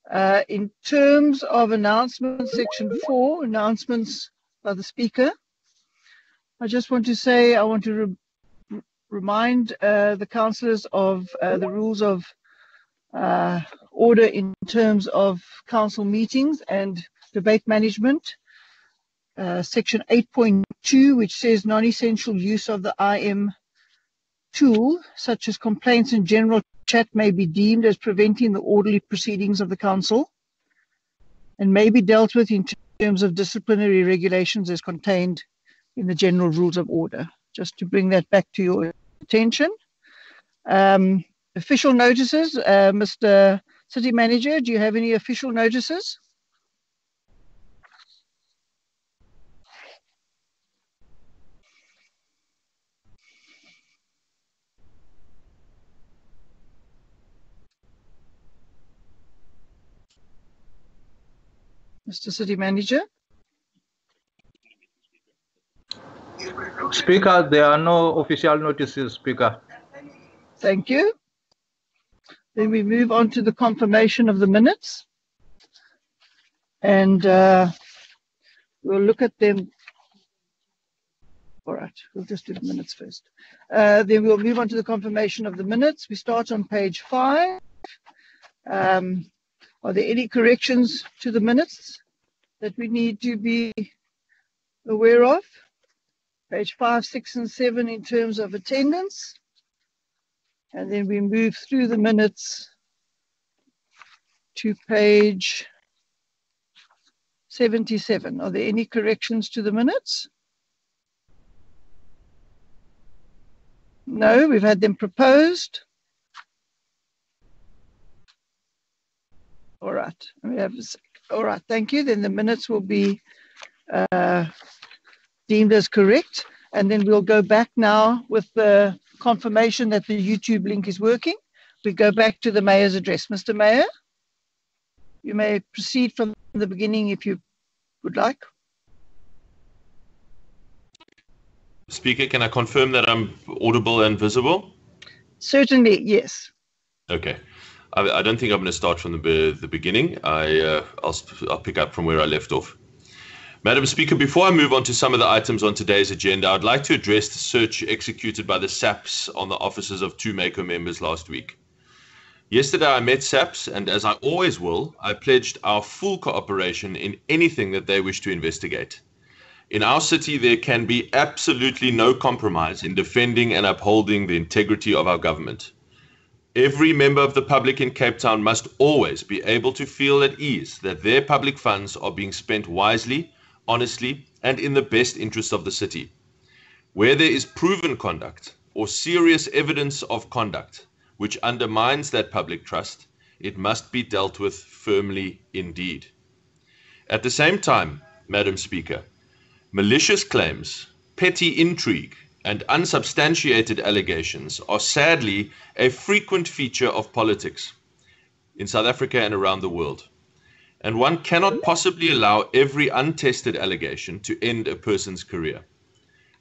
In terms of announcements, section 4, announcements by the Speaker, I just want to say I want to remind the councillors of the rules of order in terms of council meetings and debate management. Section 8.2, which says non-essential use of the IM tool, such as complaints and general chat, may be deemed as preventing the orderly proceedings of the council and may be dealt with in terms of disciplinary regulations as contained in the general rules of order. Just to bring that back to your attention. Official notices, Mr. City Manager, do you have any official notices? Mr. City Manager? Speaker, there are no official notices, Speaker. Thank you. Then we move on to the confirmation of the minutes. And we'll look at them. All right, we'll just do the minutes first. Then we'll move on to the confirmation of the minutes. We start on page 5. Are there any corrections to the minutes that we need to be aware of? Page 5, 6, and 7 in terms of attendance. And then we move through the minutes to page 77. Are there any corrections to the minutes? No, we've had them proposed. All right. All right, thank you. Then the minutes will be deemed as correct. And then we'll go back now with the confirmation that the YouTube link is working. We go back to the Mayor's address. Mr. Mayor, you may proceed from the beginning if you would like. Speaker, can I confirm that I'm audible and visible? Certainly, yes. Okay. I don't think I'm going to start from the beginning. I'll pick up from where I left off. Madam Speaker, before I move on to some of the items on today's agenda, I'd like to address the search executed by the SAPS on the offices of 2 MACO members last week. Yesterday I met SAPS, and as I always will, I pledged our full cooperation in anything that they wish to investigate. In our city, there can be absolutely no compromise in defending and upholding the integrity of our government. Every member of the public in Cape Town must always be able to feel at ease that their public funds are being spent wisely, honestly, and in the best interest of the city. Where there is proven conduct or serious evidence of conduct which undermines that public trust, it must be dealt with firmly indeed. At the same time, Madam Speaker, malicious claims, petty intrigue, and unsubstantiated allegations are sadly a frequent feature of politics in South Africa and around the world. And one cannot possibly allow every untested allegation to end a person's career.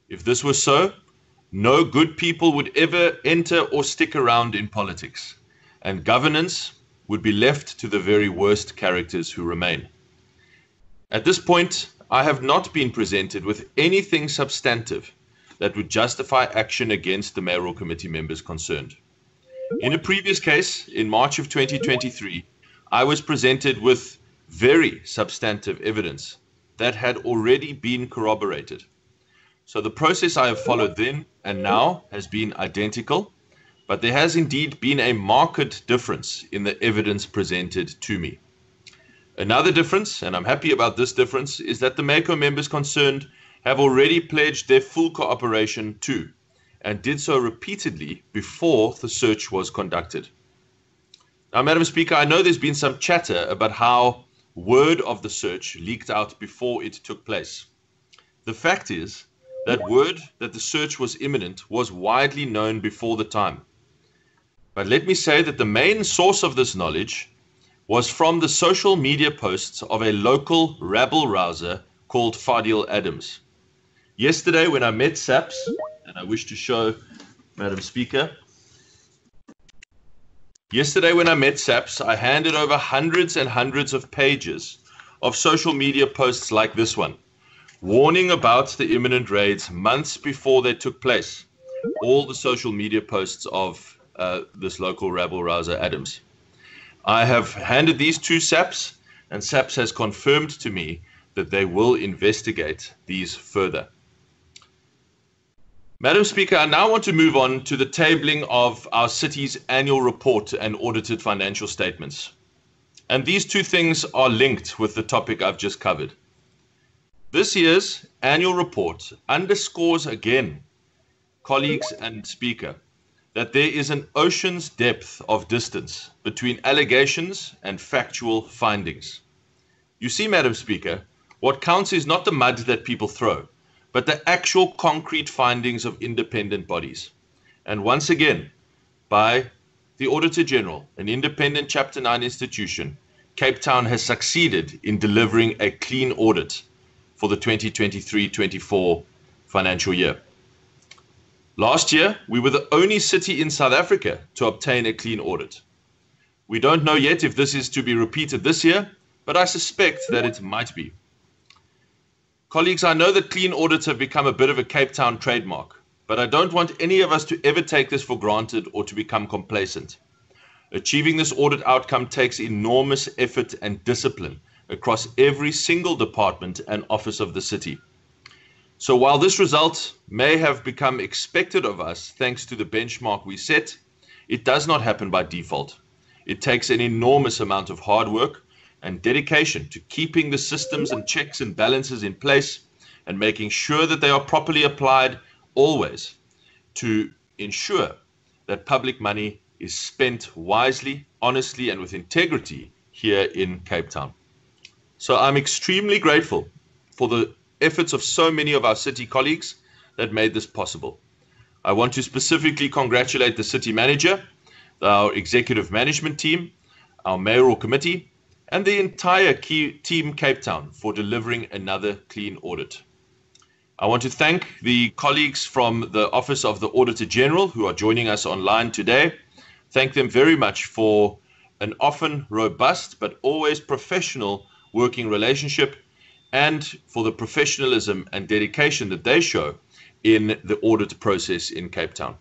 If this were so, no good people would ever enter or stick around in politics, and governance would be left to the very worst characters who remain. At this point, I have not been presented with anything substantive that would justify action against the mayoral committee members concerned. In a previous case, in March of 2023, I was presented with very substantive evidence that had already been corroborated. So the process I have followed then and now has been identical, but there has indeed been a marked difference in the evidence presented to me. Another difference, and I'm happy about this difference, is that the MACO members concerned have already pledged their full cooperation too, and did so repeatedly before the search was conducted. Now, Madam Speaker, I know there's been some chatter about how word of the search leaked out before it took place. The fact is that word that the search was imminent was widely known before the time. But let me say that the main source of this knowledge was from the social media posts of a local rabble-rouser called Fadil Adams. Yesterday, when I met SAPS, and I wish to show Madam Speaker Yesterday when I met SAPS, I handed over hundreds and hundreds of pages of social media posts like this one, warning about the imminent raids months before they took place. All the social media posts of this local rabble-rouser Adams. I have handed these to SAPS, and SAPS has confirmed to me that they will investigate these further. Madam Speaker, I now want to move on to the tabling of our city's annual report and audited financial statements. And these two things are linked with the topic I've just covered. This year's annual report underscores again, colleagues and Speaker, that there is an ocean's depth of distance between allegations and factual findings. You see, Madam Speaker, what counts is not the mud that people throw, but the actual concrete findings of independent bodies. And once again, by the Auditor General, an independent Chapter 9 institution, Cape Town has succeeded in delivering a clean audit for the 2023-24 financial year. Last year, we were the only city in South Africa to obtain a clean audit. We don't know yet if this is to be repeated this year, but I suspect that it might be. Colleagues, I know that clean audits have become a bit of a Cape Town trademark, but I don't want any of us to ever take this for granted or to become complacent. Achieving this audit outcome takes enormous effort and discipline across every single department and office of the city. So while this result may have become expected of us thanks to the benchmark we set, it does not happen by default. It takes an enormous amount of hard work and dedication to keeping the systems and checks and balances in place and making sure that they are properly applied always to ensure that public money is spent wisely, honestly, and with integrity here in Cape Town. So I'm extremely grateful for the efforts of so many of our city colleagues that made this possible. I want to specifically congratulate the city manager, our executive management team, our mayoral committee, and the entire team Cape Town for delivering another clean audit. I want to thank the colleagues from the Office of the Auditor General who are joining us online today. Thank them very much for an often robust but always professional working relationship and for the professionalism and dedication that they show in the audit process in Cape Town.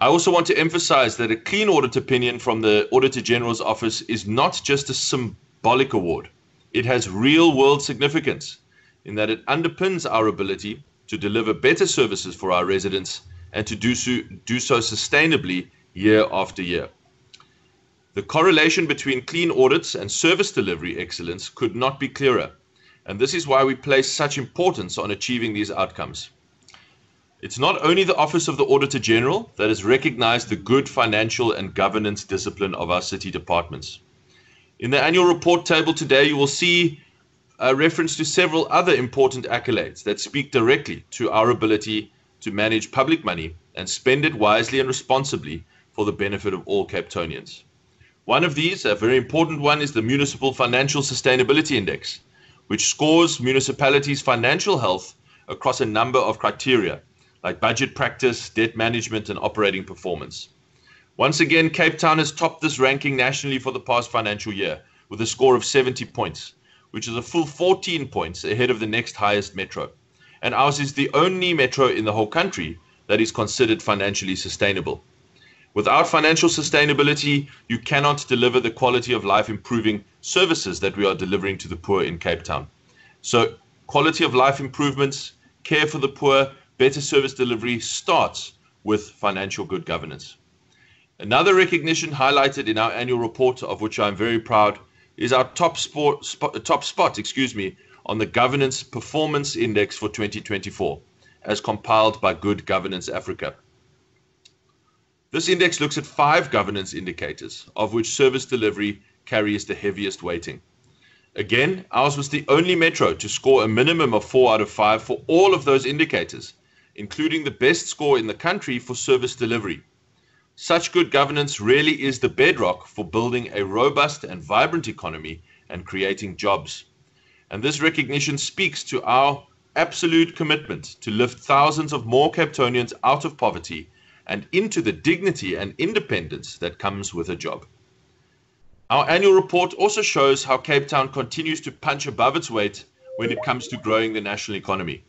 I also want to emphasize that a clean audit opinion from the Auditor General's office is not just a symbolic award. It has real world significance in that it underpins our ability to deliver better services for our residents and to do so sustainably year after year. The correlation between clean audits and service delivery excellence could not be clearer, and this is why we place such importance on achieving these outcomes. It's not only the Office of the Auditor General that has recognized the good financial and governance discipline of our city departments. In the annual report table today, you will see a reference to several other important accolades that speak directly to our ability to manage public money and spend it wisely and responsibly for the benefit of all Cape Townians. One of these, a very important one, is the Municipal Financial Sustainability Index, which scores municipalities' financial health across a number of criteria, like budget practice, debt management, and operating performance. Once again, Cape Town has topped this ranking nationally for the past financial year with a score of 70 points, which is a full 14 points ahead of the next highest metro. And ours is the only metro in the whole country that is considered financially sustainable. Without financial sustainability, you cannot deliver the quality of life improving services that we are delivering to the poor in Cape Town. So quality of life improvements, care for the poor, better service delivery starts with financial good governance. Another recognition highlighted in our annual report, of which I'm very proud, is our top spot on the Governance Performance Index for 2024, as compiled by Good Governance Africa. This index looks at 5 governance indicators, of which service delivery carries the heaviest weighting. Again, ours was the only metro to score a minimum of 4 out of 5 for all of those indicators, including the best score in the country for service delivery. Such good governance really is the bedrock for building a robust and vibrant economy and creating jobs. And this recognition speaks to our absolute commitment to lift thousands of more Cape Townians out of poverty and into the dignity and independence that comes with a job. Our annual report also shows how Cape Town continues to punch above its weight when it comes to growing the national economy.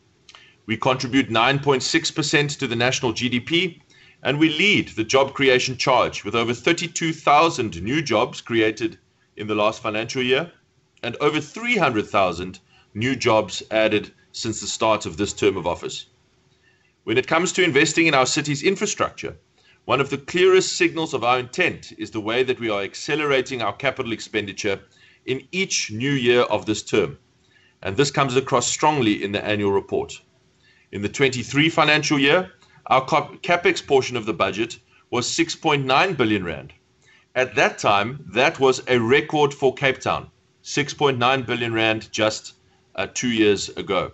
We contribute 9.6% to the national GDP, and we lead the job creation charge with over 32,000 new jobs created in the last financial year and over 300,000 new jobs added since the start of this term of office. When it comes to investing in our city's infrastructure, one of the clearest signals of our intent is the way that we are accelerating our capital expenditure in each new year of this term. And this comes across strongly in the annual report. In the 23 financial year, our capex portion of the budget was 6.9 billion rand. At that time, that was a record for Cape Town, 6.9 billion rand just 2 years ago.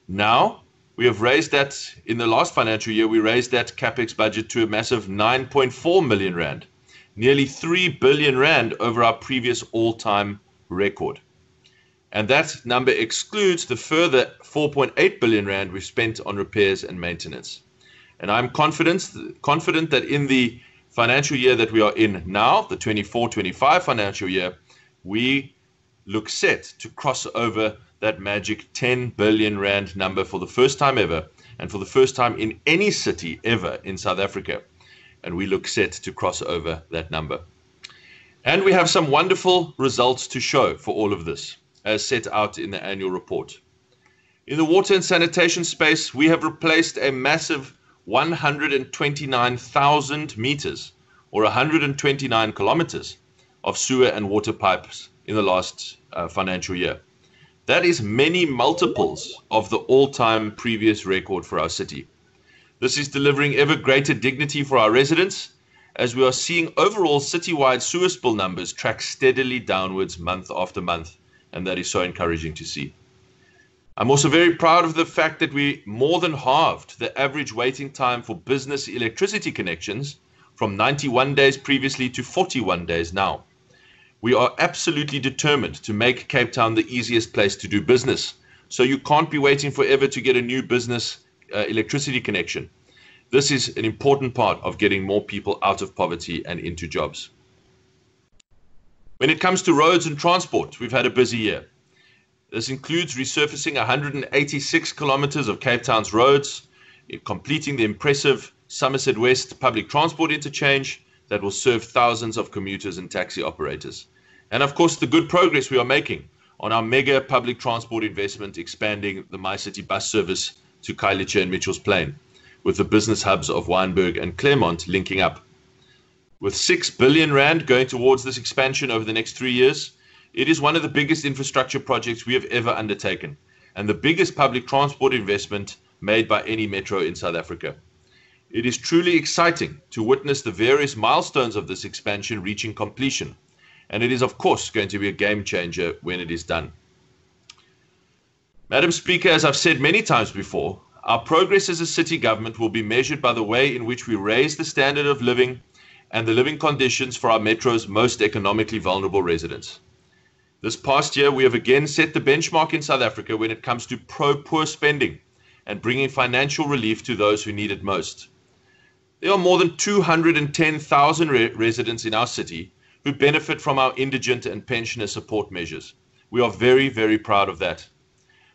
Now, we have raised that, in the last financial year, we raised that capex budget to a massive 9.4 million rand, nearly 3 billion rand over our previous all-time record. And that number excludes the further 4.8 billion rand we've spent on repairs and maintenance. And I'm confident that in the financial year that we are in now, the 24-25 financial year, we look set to cross over that magic 10 billion rand number for the first time ever, and for the first time in any city ever in South Africa. And we look set to cross over that number. And we have some wonderful results to show for all of this, as set out in the annual report. In the water and sanitation space, we have replaced a massive 129,000 meters, or 129 kilometers, of sewer and water pipes in the last financial year. That is many multiples of the all-time previous record for our city. This is delivering ever greater dignity for our residents, as we are seeing overall citywide sewer spill numbers track steadily downwards month after month, and that is so encouraging to see. I'm also very proud of the fact that we more than halved the average waiting time for business electricity connections from 91 days previously to 41 days now. We are absolutely determined to make Cape Town the easiest place to do business. So you can't be waiting forever to get a new business electricity connection. This is an important part of getting more people out of poverty and into jobs. When it comes to roads and transport, we've had a busy year. This includes resurfacing 186 kilometers of Cape Town's roads, completing the impressive Somerset West public transport interchange that will serve thousands of commuters and taxi operators. And of course, the good progress we are making on our mega public transport investment, expanding the MyCity bus service to Khayelitsha and Mitchell's Plain, with the business hubs of Wynberg and Claremont linking up. With 6 billion rand going towards this expansion over the next 3 years, it is one of the biggest infrastructure projects we have ever undertaken, and the biggest public transport investment made by any metro in South Africa. It is truly exciting to witness the various milestones of this expansion reaching completion, and it is of course going to be a game changer when it is done. Madam Speaker, as I've said many times before, our progress as a city government will be measured by the way in which we raise the standard of living and the living conditions for our metro's most economically vulnerable residents. This past year, we have again set the benchmark in South Africa when it comes to pro-poor spending and bringing financial relief to those who need it most. There are more than 210,000 residents in our city who benefit from our indigent and pensioner support measures. We are very, very proud of that.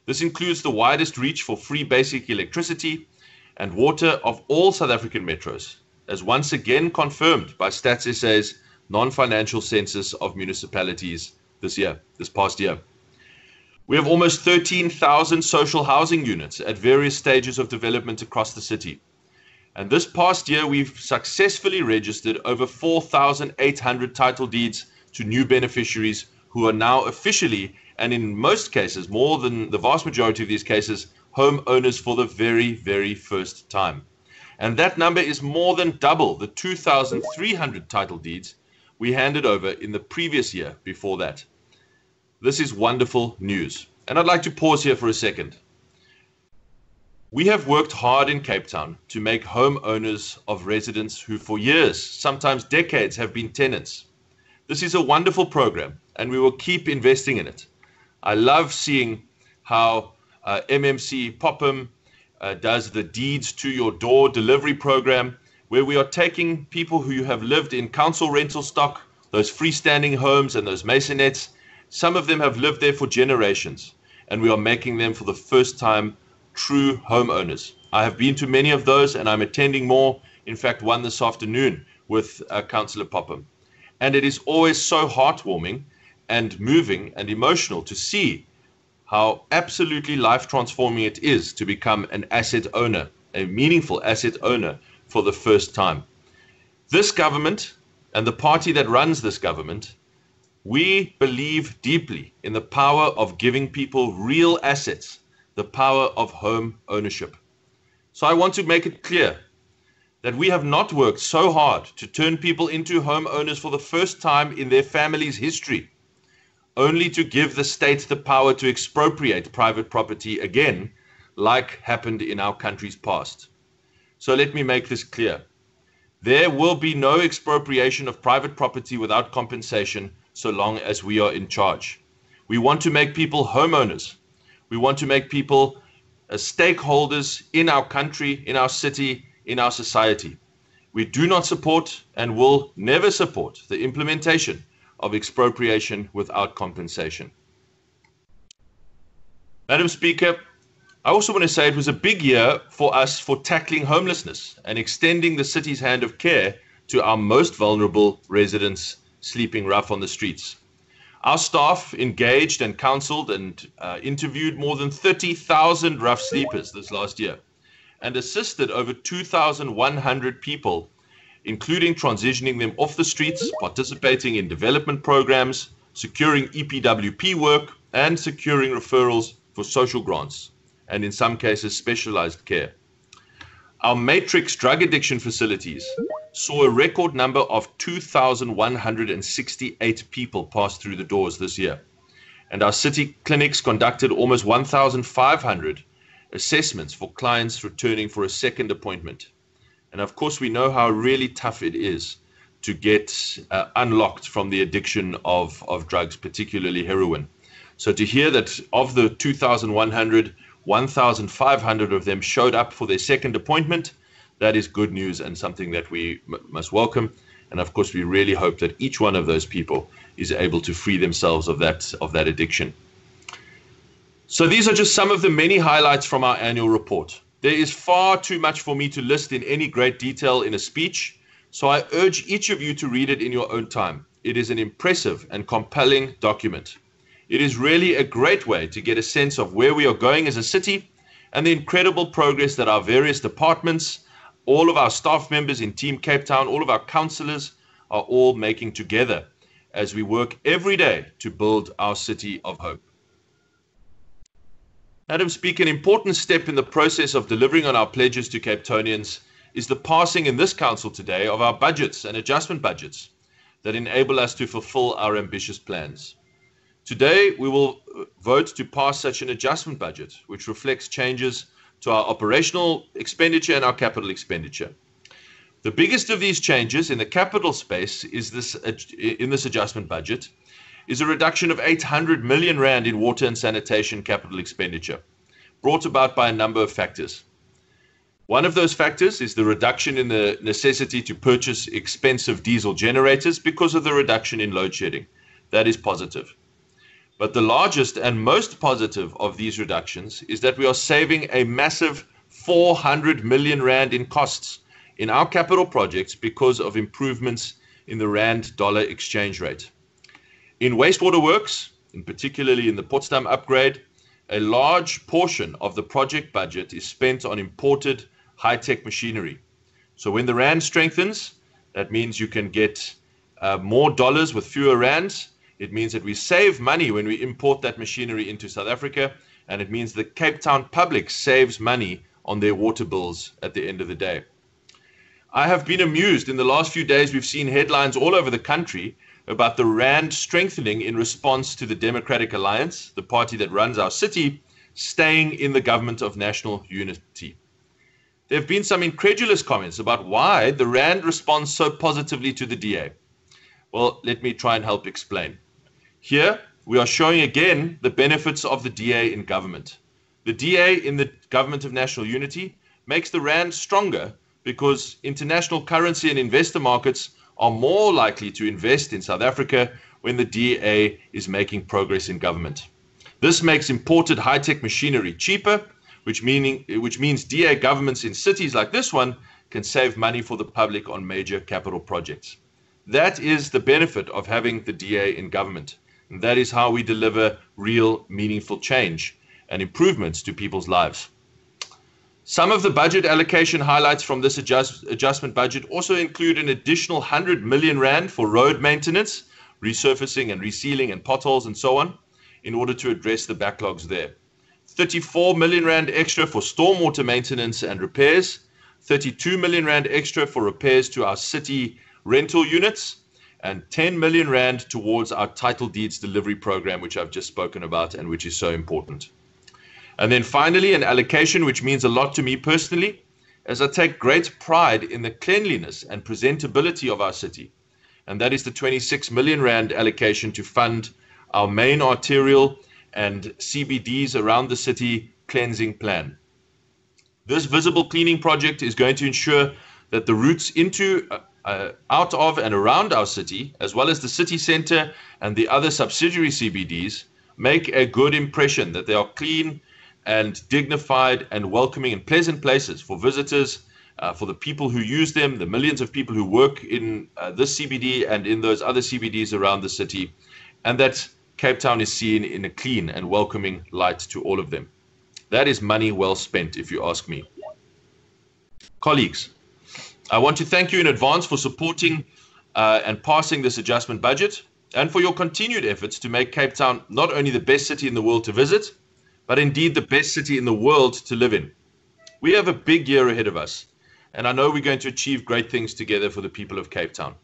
This includes the widest reach for free basic electricity and water of all South African metros, as once again confirmed by Stats SA's non-financial census of municipalities this past year. We have almost 13,000 social housing units at various stages of development across the city. And this past year, we've successfully registered over 4,800 title deeds to new beneficiaries who are now officially, and in most cases, more than the vast majority of these cases, homeowners for the very, very first time. And that number is more than double the 2,300 title deeds we handed over in the previous year before that. This is wonderful news. And I'd like to pause here for a second. We have worked hard in Cape Town to make homeowners of residents who for years, sometimes decades, have been tenants. This is a wonderful program, and we will keep investing in it. I love seeing how MMC Popham does the deeds to your door delivery program, where we are taking people who have lived in council rental stock, those freestanding homes and those masonettes. Some of them have lived there for generations, and we are making them for the first time true homeowners. I have been to many of those, and I'm attending more. In fact, one this afternoon with Councillor Popham. And it is always so heartwarming and moving and emotional to see how absolutely life-transforming it is to become an asset owner, a meaningful asset owner for the first time. This government and the party that runs this government, we believe deeply in the power of giving people real assets, the power of home ownership. So I want to make it clear that we have not worked so hard to turn people into homeowners for the first time in their family's history, only to give the state the power to expropriate private property again, like happened in our country's past. So let me make this clear. There will be no expropriation of private property without compensation so long as we are in charge. We want to make people homeowners. We want to make people stakeholders in our country, in our city, in our society. We do not support and will never support the implementation of expropriation without compensation. Madam Speaker, I also want to say it was a big year for us for tackling homelessness and extending the city's hand of care to our most vulnerable residents sleeping rough on the streets. Our staff engaged and counseled and interviewed more than 30,000 rough sleepers this last year and assisted over 2,100 people, including transitioning them off the streets, participating in development programs, securing EPWP work, and securing referrals for social grants, and in some cases, specialized care. Our matrix drug addiction facilities saw a record number of 2,168 people pass through the doors this year. And our city clinics conducted almost 1,500 assessments for clients returning for a second appointment. And of course, we know how really tough it is to get unlocked from the addiction of drugs, particularly heroin. So to hear that of the 2,100, 1,500 of them showed up for their second appointment, that is good news and something that we must welcome. And of course, we really hope that each one of those people is able to free themselves of that addiction. So these are just some of the many highlights from our annual report. There is far too much for me to list in any great detail in a speech, so I urge each of you to read it in your own time. It is an impressive and compelling document. It is really a great way to get a sense of where we are going as a city and the incredible progress that our various departments, all of our staff members in Team Cape Town, all of our councillors are all making together as we work every day to build our city of hope. Madam Speaker, an important step in the process of delivering on our pledges to Cape Townians is the passing in this council today of our budgets and adjustment budgets that enable us to fulfill our ambitious plans. Today, we will vote to pass such an adjustment budget, which reflects changes to our operational expenditure and our capital expenditure. The biggest of these changes in the capital space is in this adjustment budget is a reduction of 800 million rand in water and sanitation capital expenditure, brought about by a number of factors. One of those factors is the reduction in the necessity to purchase expensive diesel generators because of the reduction in load shedding. That is positive. But the largest and most positive of these reductions is that we are saving a massive 400 million rand in costs in our capital projects because of improvements in the rand-dollar exchange rate. In wastewater works, and particularly in the Potsdam upgrade, a large portion of the project budget is spent on imported high-tech machinery. So when the rand strengthens, that means you can get more dollars with fewer rands. It means that we save money when we import that machinery into South Africa, and it means the Cape Town public saves money on their water bills at the end of the day. I have been amused in the last few days. We've seen headlines all over the country about the rand strengthening in response to the Democratic Alliance, the party that runs our city, staying in the government of national unity. There have been some incredulous comments about why the rand responds so positively to the DA. Well, let me try and help explain. Here, we are showing again the benefits of the DA in government. The DA in the government of national unity makes the rand stronger because international currency and investor markets are more likely to invest in South Africa when the DA is making progress in government. This makes imported high-tech machinery cheaper, which means DA governments in cities like this one can save money for the public on major capital projects. That is the benefit of having the DA in government. And that is how we deliver real, meaningful change and improvements to people's lives. Some of the budget allocation highlights from this adjustment budget also include an additional 100 million rand for road maintenance, resurfacing and resealing and potholes and so on, in order to address the backlogs there. 34 million rand extra for stormwater maintenance and repairs, 32 million rand extra for repairs to our city rental units, and 10 million rand towards our title deeds delivery program, which I've just spoken about and which is so important. And then finally, an allocation which means a lot to me personally, as I take great pride in the cleanliness and presentability of our city. And that is the 26 million rand allocation to fund our main arterial and CBDs around the city cleansing plan. This visible cleaning project is going to ensure that the routes into, out of and around our city, as well as the city center and the other subsidiary CBDs, make a good impression, that they are clean and dignified and welcoming and pleasant places for visitors, for the people who use them, the millions of people who work in this CBD and in those other CBDs around the city, and that Cape Town is seen in a clean and welcoming light to all of them. That is money well spent, if you ask me. Colleagues, I want to thank you in advance for supporting and passing this adjustment budget, and for your continued efforts to make Cape Town not only the best city in the world to visit, but indeed the best city in the world to live in. We have a big year ahead of us, and I know we're going to achieve great things together for the people of Cape Town.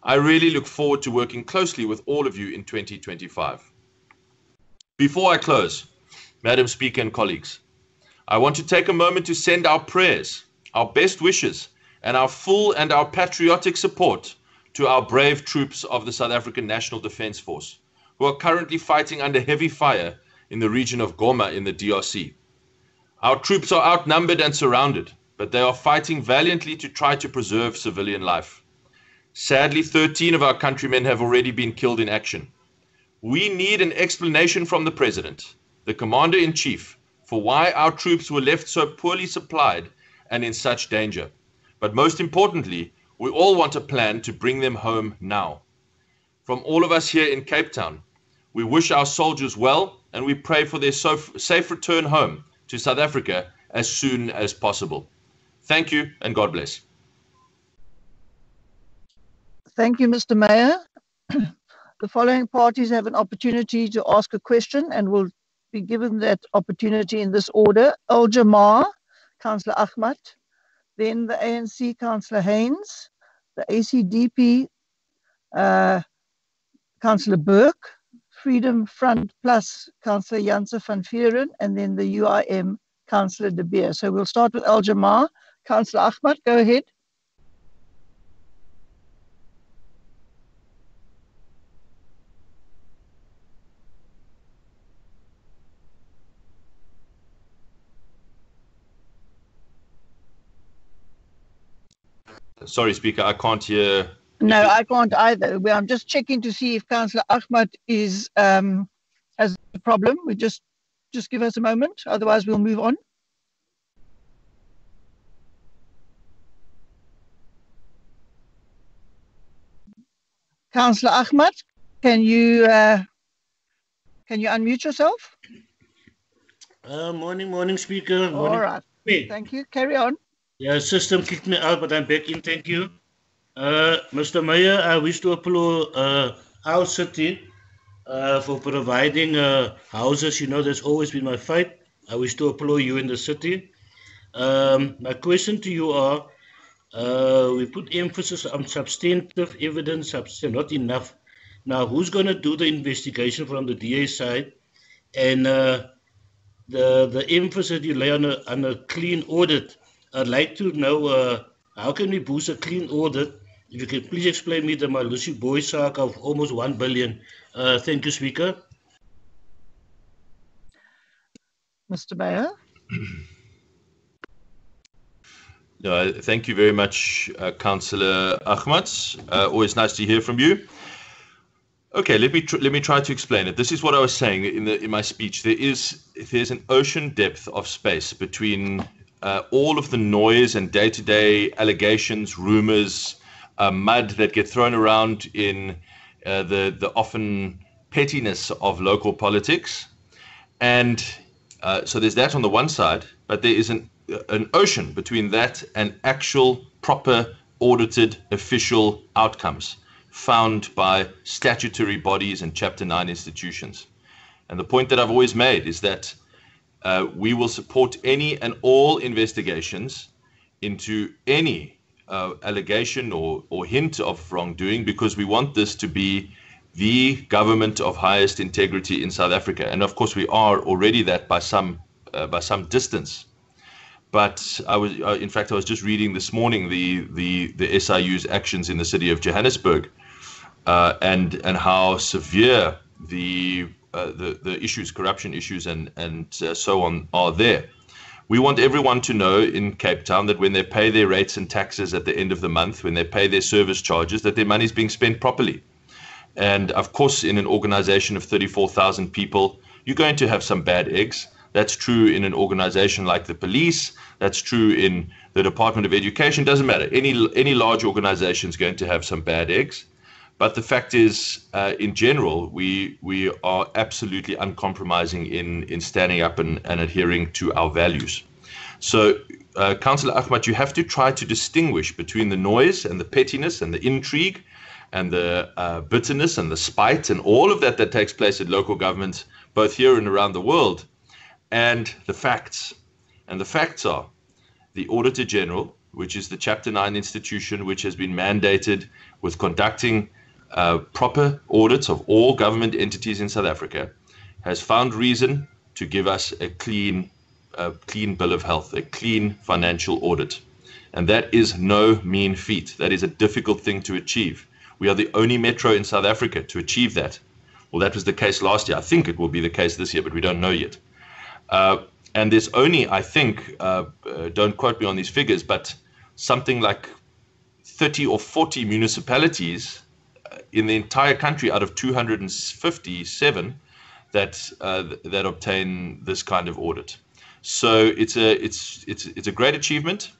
I really look forward to working closely with all of you in 2025. Before I close, Madam Speaker and colleagues, I want to take a moment to send our prayers, our best wishes, and our full and our patriotic support to our brave troops of the South African National Defence Force, who are currently fighting under heavy fire in the region of Goma in the DRC. Our troops are outnumbered and surrounded, but they are fighting valiantly to try to preserve civilian life. Sadly, 13 of our countrymen have already been killed in action. We need an explanation from the President, the Commander-in-Chief, for why our troops were left so poorly supplied and in such danger. But most importantly, we all want a plan to bring them home now. From all of us here in Cape Town, we wish our soldiers well, and we pray for their safe return home to South Africa as soon as possible. Thank you, and God bless. Thank you, Mr. Mayor. The following parties have an opportunity to ask a question and will be given that opportunity in this order. Al-Jamar, Councillor Ahmad, then the ANC, Councillor Haynes, the ACDP, Councillor Burke, Freedom Front Plus, Councillor Janse van Vuuren, and then the UIM, Councillor De Beer. So we'll start with Al-Jamar. Councillor Ahmad, go ahead. Sorry, Speaker, I can't hear. No, I can't either. I'm just checking to see if Councillor Ahmad has a problem. We just give us a moment, otherwise we'll move on. Councillor Ahmad, can you unmute yourself? Morning, Speaker. All right. Thank you. Carry on. Yeah, system kicked me out, but I'm back in. Thank you. Mr. Mayor, I wish to applaud our city for providing houses. You know, that's always been my fight. I wish to applaud you in the city. My question to you are, we put emphasis on substantive evidence, not enough. Now, who's going to do the investigation from the DA side? And the emphasis you lay on a clean audit. I'd like to know how can we boost a clean audit? If you can please explain me the Malusi Boy sack of almost 1 billion. Thank you, Speaker. Mr. Mayor. No, thank you very much, Councillor Ahmad. Always nice to hear from you. Okay, let me try to explain it. This is what I was saying in my speech. There's an ocean depth of space between all of the noise and day-to-day allegations, rumors, mud that get thrown around in the often pettiness of local politics, and so there's that on the one side, but there is an ocean between that and actual, proper, audited, official outcomes found by statutory bodies and Chapter 9 institutions. And the point that I've always made is that we will support any and all investigations into any allegation or hint of wrongdoing, because we want this to be the government of highest integrity in South Africa. And of course, we are already that by some distance. But in fact, I was just reading this morning the SIU's actions in the city of Johannesburg, and how severe the issues, corruption issues, and so on are there. We want everyone to know in Cape Town that when they pay their rates and taxes at the end of the month, when they pay their service charges, that their money is being spent properly. And of course, in an organization of 34,000 people, you're going to have some bad eggs. That's true in an organization like the police. That's true in the Department of Education. Doesn't matter. Any large organization is going to have some bad eggs. But the fact is, in general, we are absolutely uncompromising in standing up and adhering to our values. So, Councillor Ahmad, you have to try to distinguish between the noise and the pettiness and the intrigue and the bitterness and the spite and all of that takes place at local governments, both here and around the world, and the facts. And the facts are the Auditor General, which is the Chapter 9 institution which has been mandated with conducting proper audits of all government entities in South Africa, has found reason to give us a clean bill of health, a clean financial audit. And that is no mean feat. That is a difficult thing to achieve. We are the only metro in South Africa to achieve that. Well, that was the case last year. I think it will be the case this year, but we don't know yet. And there's only, I think, don't quote me on these figures, but something like 30 or 40 municipalities in the entire country out of 257 that obtain this kind of audit. So it's a great achievement,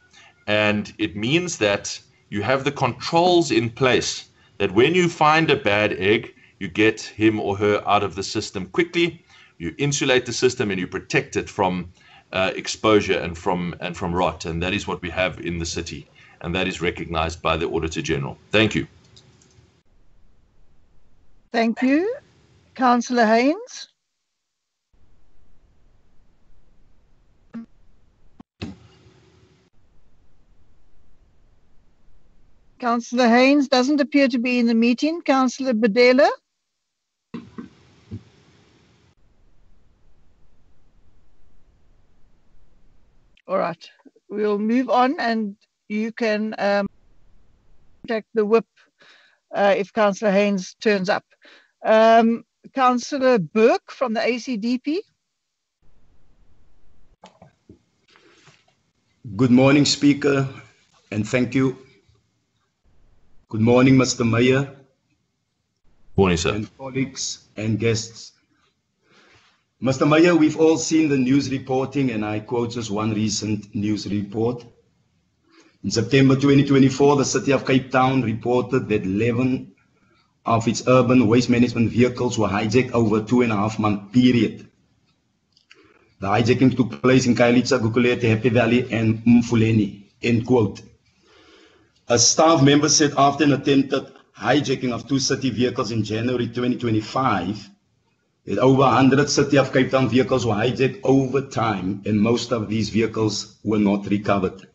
and it means that you have the controls in place that when you find a bad egg, you get him or her out of the system quickly. You insulate the system and you protect it from exposure and from rot, and that is what we have in the city, and that is recognized by the Auditor General. Thank you. Thank you. Councillor Haynes. Councillor Haynes doesn't appear to be in the meeting. Councillor Badela. All right, we'll move on, and you can contact the whip if Councillor Haynes turns up. Councillor Burke from the ACDP. Good morning, Speaker, and thank you. Good morning, Mr. Mayor. Morning, sir. And colleagues and guests. Mr. Mayor, we've all seen the news reporting, and I quote just one recent news report. In September 2024, the City of Cape Town reported that 11 of its urban waste management vehicles were hijacked over a 2.5-month period. The hijacking took place in Khayelitsha, Gugulethe, Happy Valley, and Mfuleni, end quote. A staff member said after an attempted hijacking of 2 city vehicles in January 2025, that over 100 City of Cape Town vehicles were hijacked over time, and most of these vehicles were not recovered.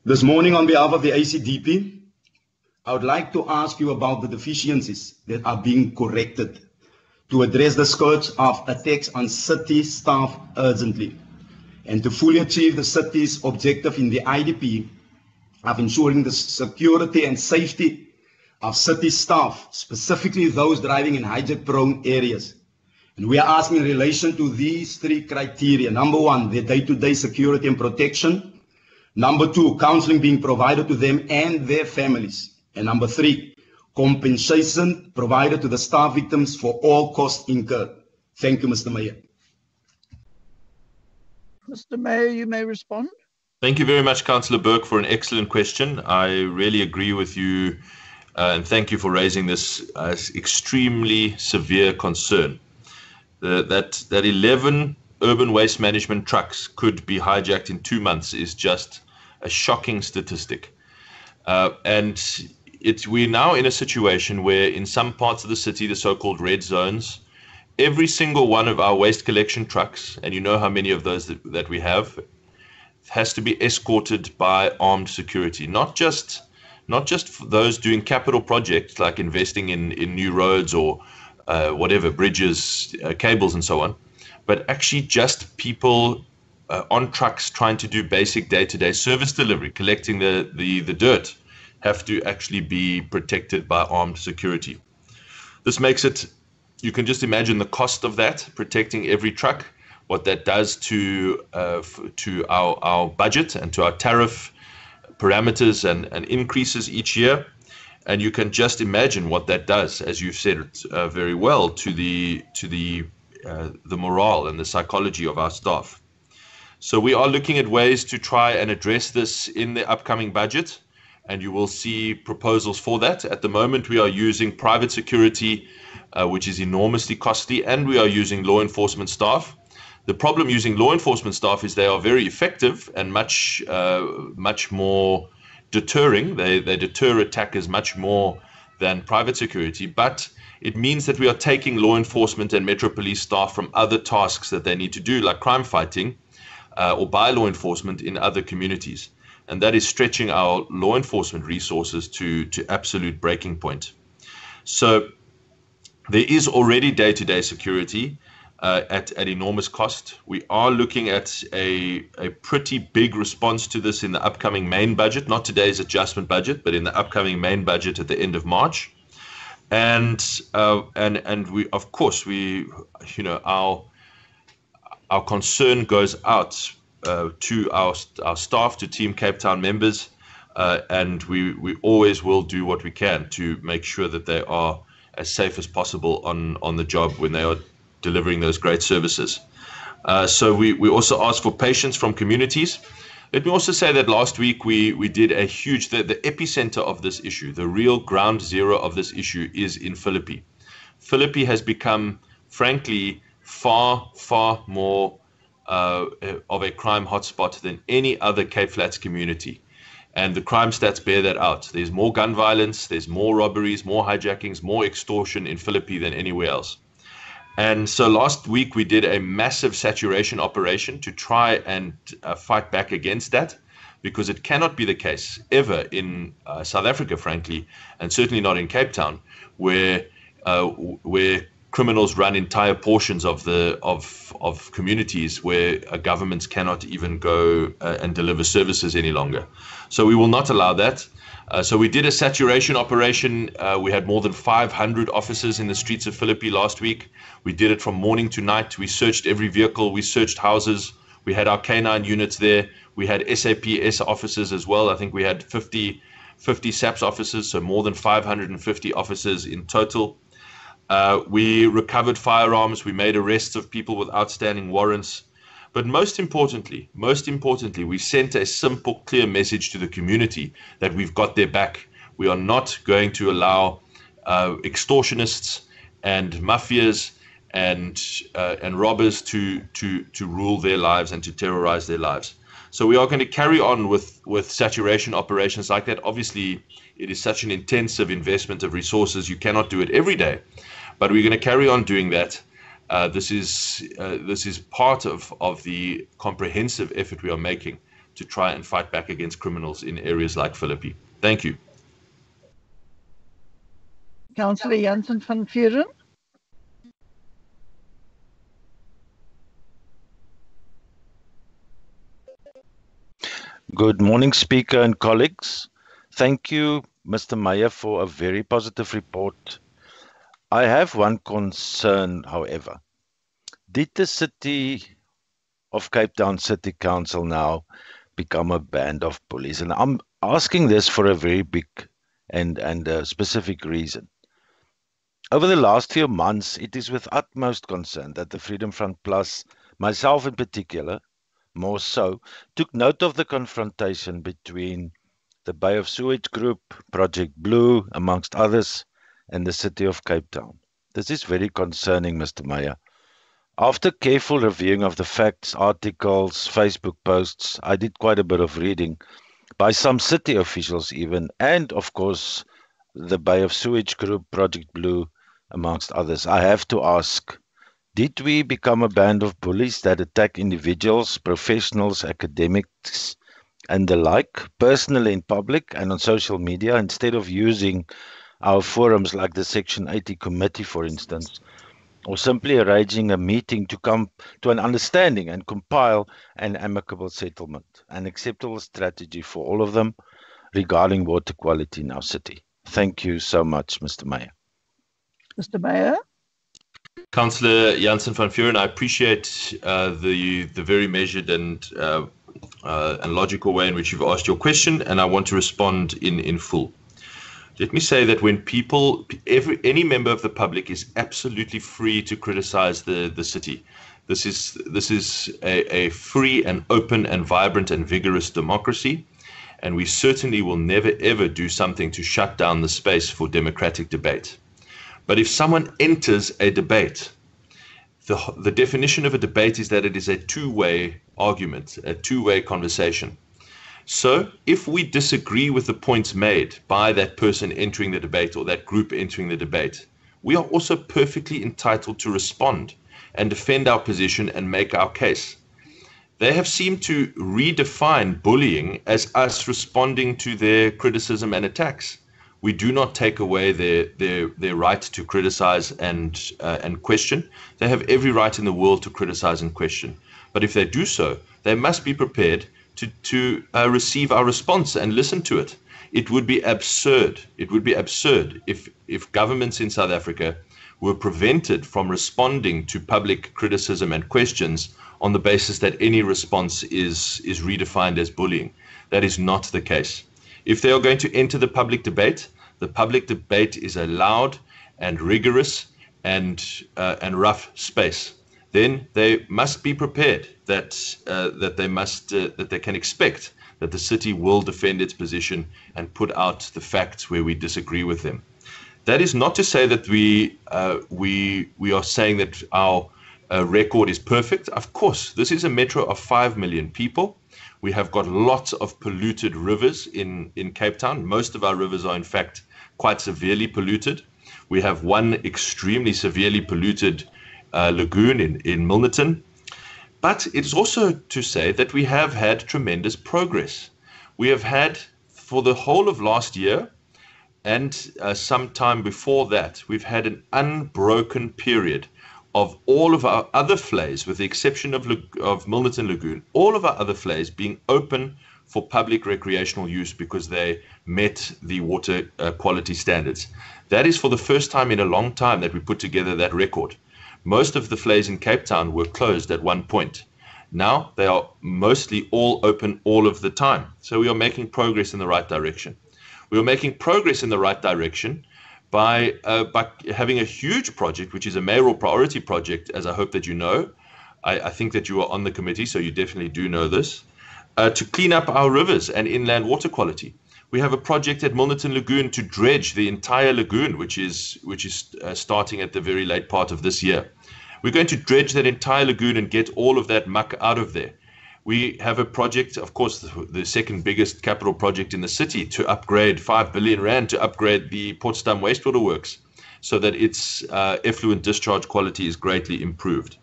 This morning, on behalf of the ACDP, I would like to ask you about the deficiencies that are being corrected to address the scourge of attacks on city staff urgently, and to fully achieve the city's objective in the IDP of ensuring the security and safety of city staff, specifically those driving in hijack-prone areas. And we are asking in relation to these 3 criteria. Number 1, their day-to-day security and protection. Number 2, counseling being provided to them and their families. And number 3, compensation provided to the staff victims for all costs incurred. Thank you, Mr. Mayor. Mr. Mayor, you may respond. Thank you very much, Councillor Burke, for an excellent question. I really agree with you, and thank you for raising this extremely severe concern. That 11 urban waste management trucks could be hijacked in 2 months is just a shocking statistic. And we're now in a situation where in some parts of the city, the so-called red zones, every single one of our waste collection trucks, and you know how many of those that we have, has to be escorted by armed security. Not just for those doing capital projects like investing in new roads or whatever, bridges, cables and so on, but actually just people on trucks trying to do basic day-to-day service delivery, collecting the dirt, have to actually be protected by armed security. This makes it, you can just imagine the cost of that, protecting every truck, what that does to our budget and to our tariff parameters and increases each year. And you can just imagine what that does, as you've said very well, to the morale and the psychology of our staff. So we are looking at ways to try and address this in the upcoming budget, and you will see proposals for that. At the moment, we are using private security, which is enormously costly, and we are using law enforcement staff. The problem using law enforcement staff is they are very effective and much more deterring. They deter attackers much more than private security, but it means that we are taking law enforcement and Metro Police staff from other tasks that they need to do, like crime fighting or by law enforcement in other communities. And that is stretching our law enforcement resources to absolute breaking point. So there is already day-to-day security at enormous cost. We are looking at a pretty big response to this in the upcoming main budget, not today's adjustment budget, but in the upcoming main budget at the end of March. And we, of course, our concern goes out to our staff, to Team Cape Town members, and we always will do what we can to make sure that they are as safe as possible on the job when they are delivering those great services. So we also ask for patience from communities. Let me also say that last week we did a huge, the epicenter of this issue, the real ground zero of this issue is in Philippi. Philippi has become, frankly, far more of a crime hotspot than any other Cape Flats community. And the crime stats bear that out. There's more gun violence, there's more robberies, more hijackings, more extortion in Philippi than anywhere else. And so last week we did a massive saturation operation to try and fight back against that, because it cannot be the case ever in South Africa, frankly, and certainly not in Cape Town, where criminals run entire portions of communities where governments cannot even go and deliver services any longer. So we will not allow that. So we did a saturation operation. We had more than 500 officers in the streets of Philippi last week. We did it from morning to night. We searched every vehicle. We searched houses. We had our K9 units there. We had SAPS officers as well. I think we had 50 SAPS officers, so more than 550 officers in total. We recovered firearms. We made arrests of people with outstanding warrants. But most importantly, we sent a simple, clear message to the community that we've got their back. We are not going to allow extortionists and mafias and robbers to rule their lives and to terrorize their lives. So we are going to carry on with saturation operations like that. Obviously, it is such an intensive investment of resources. You cannot do it every day, but we're going to carry on doing that. This is part of the comprehensive effort we are making to try and fight back against criminals in areas like Philippi. Thank you. Councillor Jansen van Vuren. Good morning, Speaker and colleagues. Thank you, Mr. Mayor, for a very positive report. I have one concern, however. Did the City of Cape Town City Council now become a band of bullies? And I'm asking this for a very big and a specific reason. Over the last few months, it is with utmost concern that the Freedom Front Plus, myself in particular, more so, took note of the confrontation between the Bay of Sewage Group, Project Blue, amongst others, and the city of Cape Town. This is very concerning, Mr. Mayor. After careful reviewing of the facts, articles, Facebook posts, I did quite a bit of reading by some city officials even, and of course, the Bay of Sewage Group, Project Blue, amongst others. I have to ask, did we become a band of bullies that attack individuals, professionals, academics, and the like, personally in public and on social media, instead of using our forums like the Section 80 committee, for instance, or simply arranging a meeting to come to an understanding and compile an amicable settlement, an acceptable strategy for all of them regarding water quality in our city? Thank you so much, Mr. Mayor. Mr. Mayor? Councillor Jansen van Vuuren, I appreciate the very measured and logical way in which you've asked your question, and I want to respond in full. Let me say that when any member of the public is absolutely free to criticize the city. This is a free and open and vibrant and vigorous democracy, and we certainly will never ever do something to shut down the space for democratic debate. But if someone enters a debate, the definition of a debate is that it is a two-way argument, a two-way conversation. So if we disagree with the points made by that person entering the debate or that group entering the debate, we are also perfectly entitled to respond and defend our position and make our case. They have seemed to redefine bullying as us responding to their criticism and attacks. We do not take away their right to criticize and question. They have every right in the world to criticize and question. But if they do so, they must be prepared to receive our response and listen to it. It would be absurd. It would be absurd if governments in South Africa were prevented from responding to public criticism and questions on the basis that any response is redefined as bullying. That is not the case. If they are going to enter the public debate is a loud and rigorous and rough space. Then they must be prepared that they can expect that the city will defend its position and put out the facts where we disagree with them. That is not to say that we are saying that our record is perfect. Of course, this is a metro of 5 million people. We have got lots of polluted rivers in Cape Town. Most of our rivers are in fact quite severely polluted. We have one extremely severely polluted lagoon in Milnerton. But it's also to say that we have had tremendous progress. We have had, for the whole of last year and some time before that, we've had an unbroken period of all of our other flays, with the exception of Milnerton Lagoon, all of our other flays being open for public recreational use because they met the water quality standards. That is for the first time in a long time that we put together that record. Most of the flays in Cape Town were closed at one point. Now they are mostly all open all of the time. So we are making progress in the right direction. We are making progress in the right direction by having a huge project, which is a mayoral priority project, as I hope that you know. I think that you are on the committee, so you definitely do know this, to clean up our rivers and inland water quality. We have a project at Milnerton Lagoon to dredge the entire lagoon, which is starting at the very late part of this year. We're going to dredge that entire lagoon and get all of that muck out of there. We have a project, of course, the second biggest capital project in the city, to upgrade 5 billion rand to upgrade the Portsdam wastewater works so that its effluent discharge quality is greatly improved.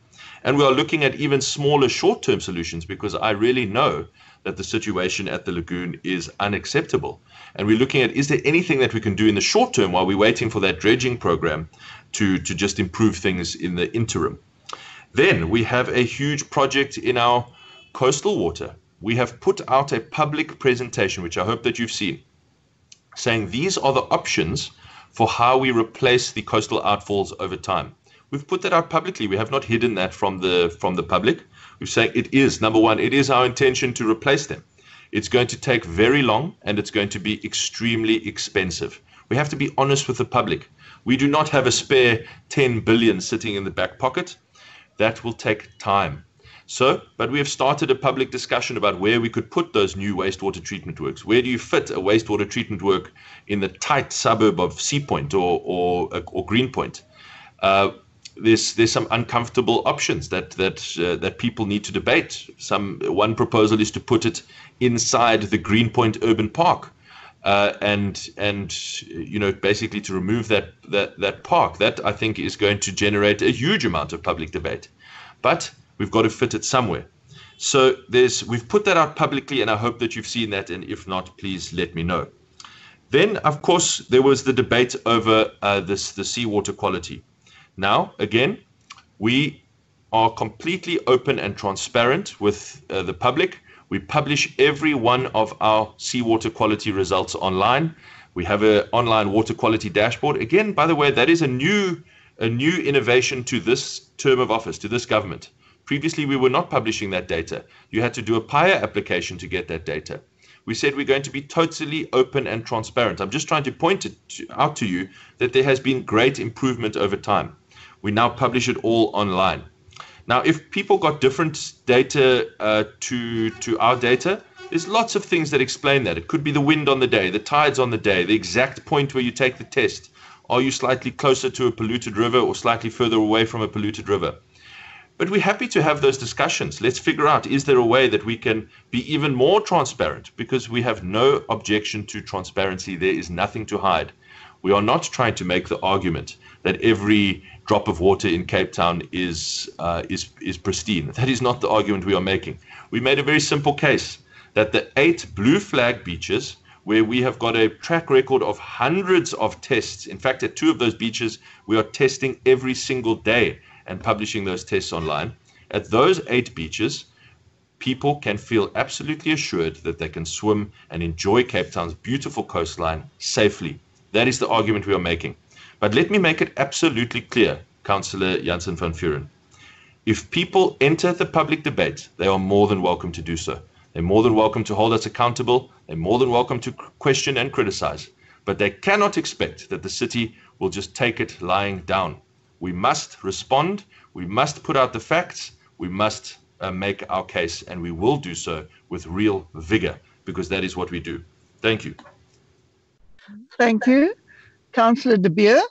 And we are looking at even smaller short-term solutions because I really know that the situation at the lagoon is unacceptable. And we're looking at, is there anything that we can do in the short term while we're waiting for that dredging program to just improve things in the interim? Then we have a huge project in our coastal water. We have put out a public presentation, which I hope that you've seen, saying these are the options for how we replace the coastal outfalls over time. We've put that out publicly. We have not hidden that from the public. We're saying it is, number one, it is our intention to replace them. It's going to take very long, and it's going to be extremely expensive. We have to be honest with the public. We do not have a spare 10 billion sitting in the back pocket. That will take time. But we have started a public discussion about where we could put those new wastewater treatment works. Where do you fit a wastewater treatment work in the tight suburb of Sea Point or Greenpoint? There's some uncomfortable options that people need to debate. One proposal is to put it inside the Greenpoint Urban Park, and basically to remove that park. That, I think, is going to generate a huge amount of public debate. But we've got to fit it somewhere. So we've put that out publicly, and I hope that you've seen that. And if not, please let me know. Then, of course, there was the debate over the seawater quality. Now, again, we are completely open and transparent with the public. We publish every one of our seawater quality results online. We have an online water quality dashboard. Again, by the way, that is a new innovation to this term of office, to this government. Previously, we were not publishing that data. You had to do a PIA application to get that data. We said we're going to be totally open and transparent. I'm just trying to point out to you that there has been great improvement over time. We now publish it all online. Now, if people got different data to our data, there's lots of things that explain that. It could be the wind on the day, the tides on the day, the exact point where you take the test. Are you slightly closer to a polluted river or slightly further away from a polluted river? But we're happy to have those discussions. Let's figure out, is there a way that we can be even more transparent? Because we have no objection to transparency. There is nothing to hide. We are not trying to make the argument that every drop of water in Cape Town is pristine. That is not the argument we are making. We made a very simple case that the 8 blue flag beaches, where we have got a track record of hundreds of tests. In fact, at 2 of those beaches, we are testing every single day and publishing those tests online. At those 8 beaches, people can feel absolutely assured that they can swim and enjoy Cape Town's beautiful coastline safely. That is the argument we are making. But let me make it absolutely clear, Councillor Jansen van Vuren. If people enter the public debate, they are more than welcome to do so. They're more than welcome to hold us accountable. They're more than welcome to question and criticize. But they cannot expect that the city will just take it lying down. We must respond. We must put out the facts. We must make our case, and we will do so with real vigor, because that is what we do. Thank you. Thank you. Councillor De Beer.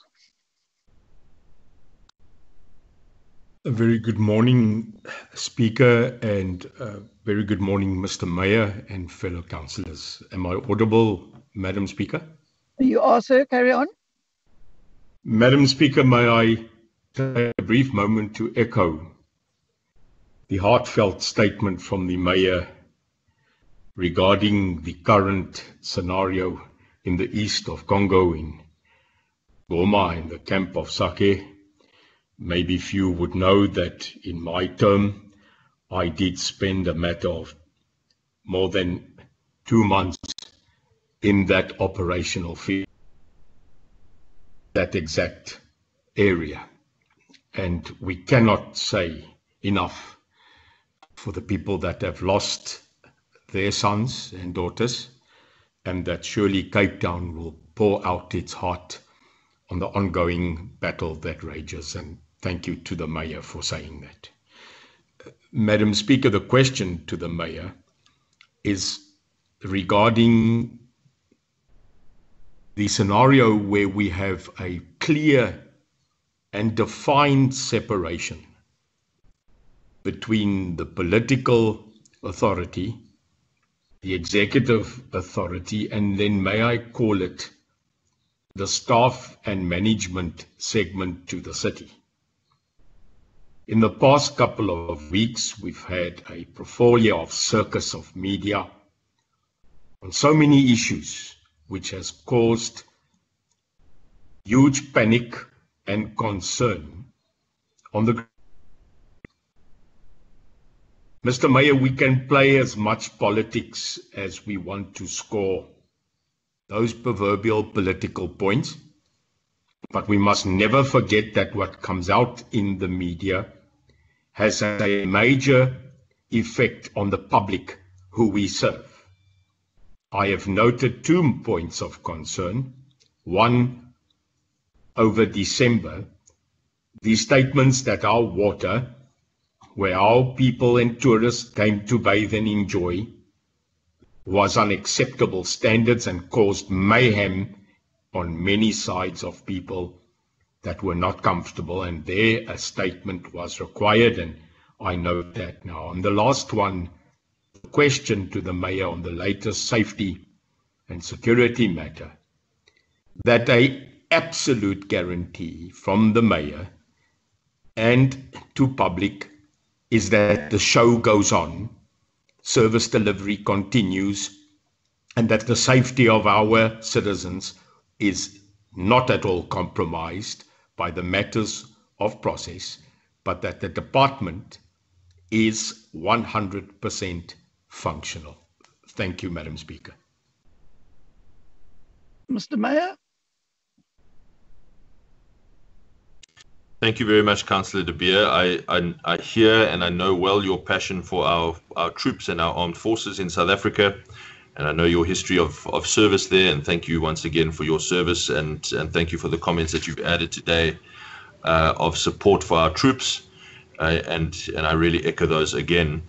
A very good morning, Speaker, and very good morning, Mr. Mayor and fellow councillors. Am I audible, Madam Speaker? You are, sir. Carry on. Madam Speaker, may I take a brief moment to echo the heartfelt statement from the Mayor regarding the current scenario in the east of Congo, in Goma, in the camp of Sake. Maybe few would know that in my term, I did spend a matter of more than 2 months in that operational field, that exact area. And we cannot say enough for the people that have lost their sons and daughters, and that surely Cape Town will pour out its heart on the ongoing battle that rages. And thank you to the Mayor for saying that. Madam Speaker, the question to the Mayor is regarding the scenario where we have a clear and defined separation between the political authority, the executive authority, and then may I call it the staff and management segment to the city. In the past couple of weeks, we've had a portfolio of circus of media on so many issues, which has caused huge panic and concern on the. Mr. Mayor, we can play as much politics as we want to score those proverbial political points, but we must never forget that what comes out in the media has a major effect on the public who we serve. I have noted 2 points of concern. One, over December, the statements that our water, where our people and tourists came to bathe and enjoy, was unacceptable standards and caused mayhem on many sides of people that were not comfortable, and there a statement was required, and I note that now. On the last one, the question to the mayor on the latest safety and security matter, that an absolute guarantee from the mayor and to public is that the show goes on, service delivery continues, and that the safety of our citizens is not at all compromised by the matters of process, but that the department is 100% functional. Thank you, Madam Speaker. Mr. Mayor? Thank you very much, Councillor De Beer. I hear and I know well your passion for our troops and our armed forces in South Africa, and I know your history of service there, and thank you once again for your service, and thank you for the comments that you've added today of support for our troops, and I really echo those again.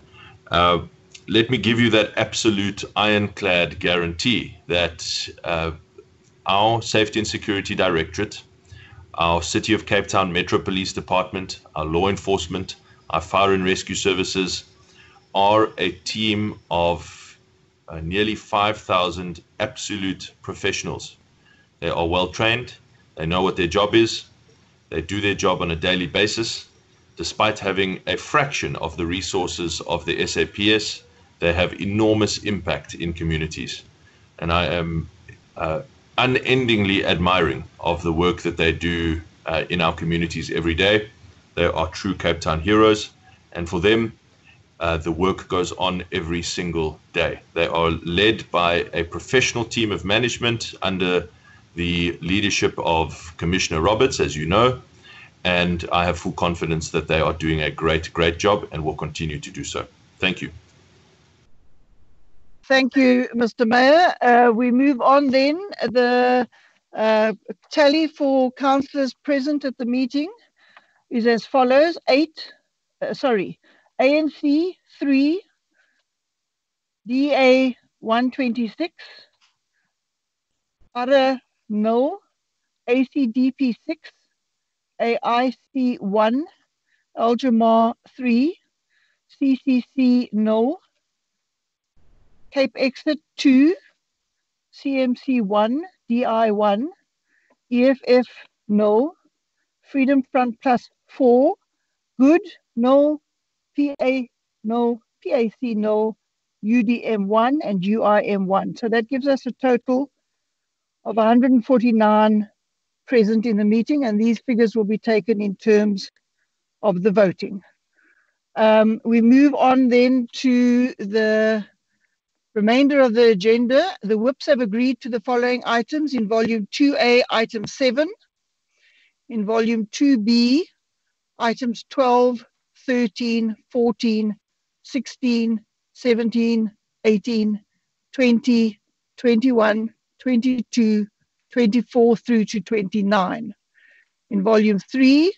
Let me give you that absolute ironclad guarantee that our Safety and Security Directorate, our City of Cape Town Metro Police Department, our law enforcement, our fire and rescue services are a team of nearly 5,000 absolute professionals. They are well trained, they know what their job is, they do their job on a daily basis. Despite having a fraction of the resources of the SAPS, they have enormous impact in communities. And I am unendingly admiring of the work that they do in our communities every day. They are true Cape Town heroes, and for them, the work goes on every single day. They are led by a professional team of management under the leadership of Commissioner Roberts, as you know, and I have full confidence that they are doing a great job and will continue to do so. Thank you. Thank you, Mr. Mayor. We move on then. The tally for councillors present at the meeting is as follows. ANC 3, DA 126, Ara 0, ACDP 6, AIC 1, Aljamar 3, CCC 0, Cape Exit 2, CMC 1, DI 1, EFF 0, Freedom Front Plus 4, Good 0, PA 0, PAC 0, UDM 1, and UIM 1. So that gives us a total of 149 present in the meeting, and these figures will be taken in terms of the voting. We move on then to the remainder of the agenda. The whips have agreed to the following items in volume 2A, item 7, in volume 2B, items 12, 13, 14, 16, 17, 18, 20, 21, 22, 24 through to 29. In volume 3,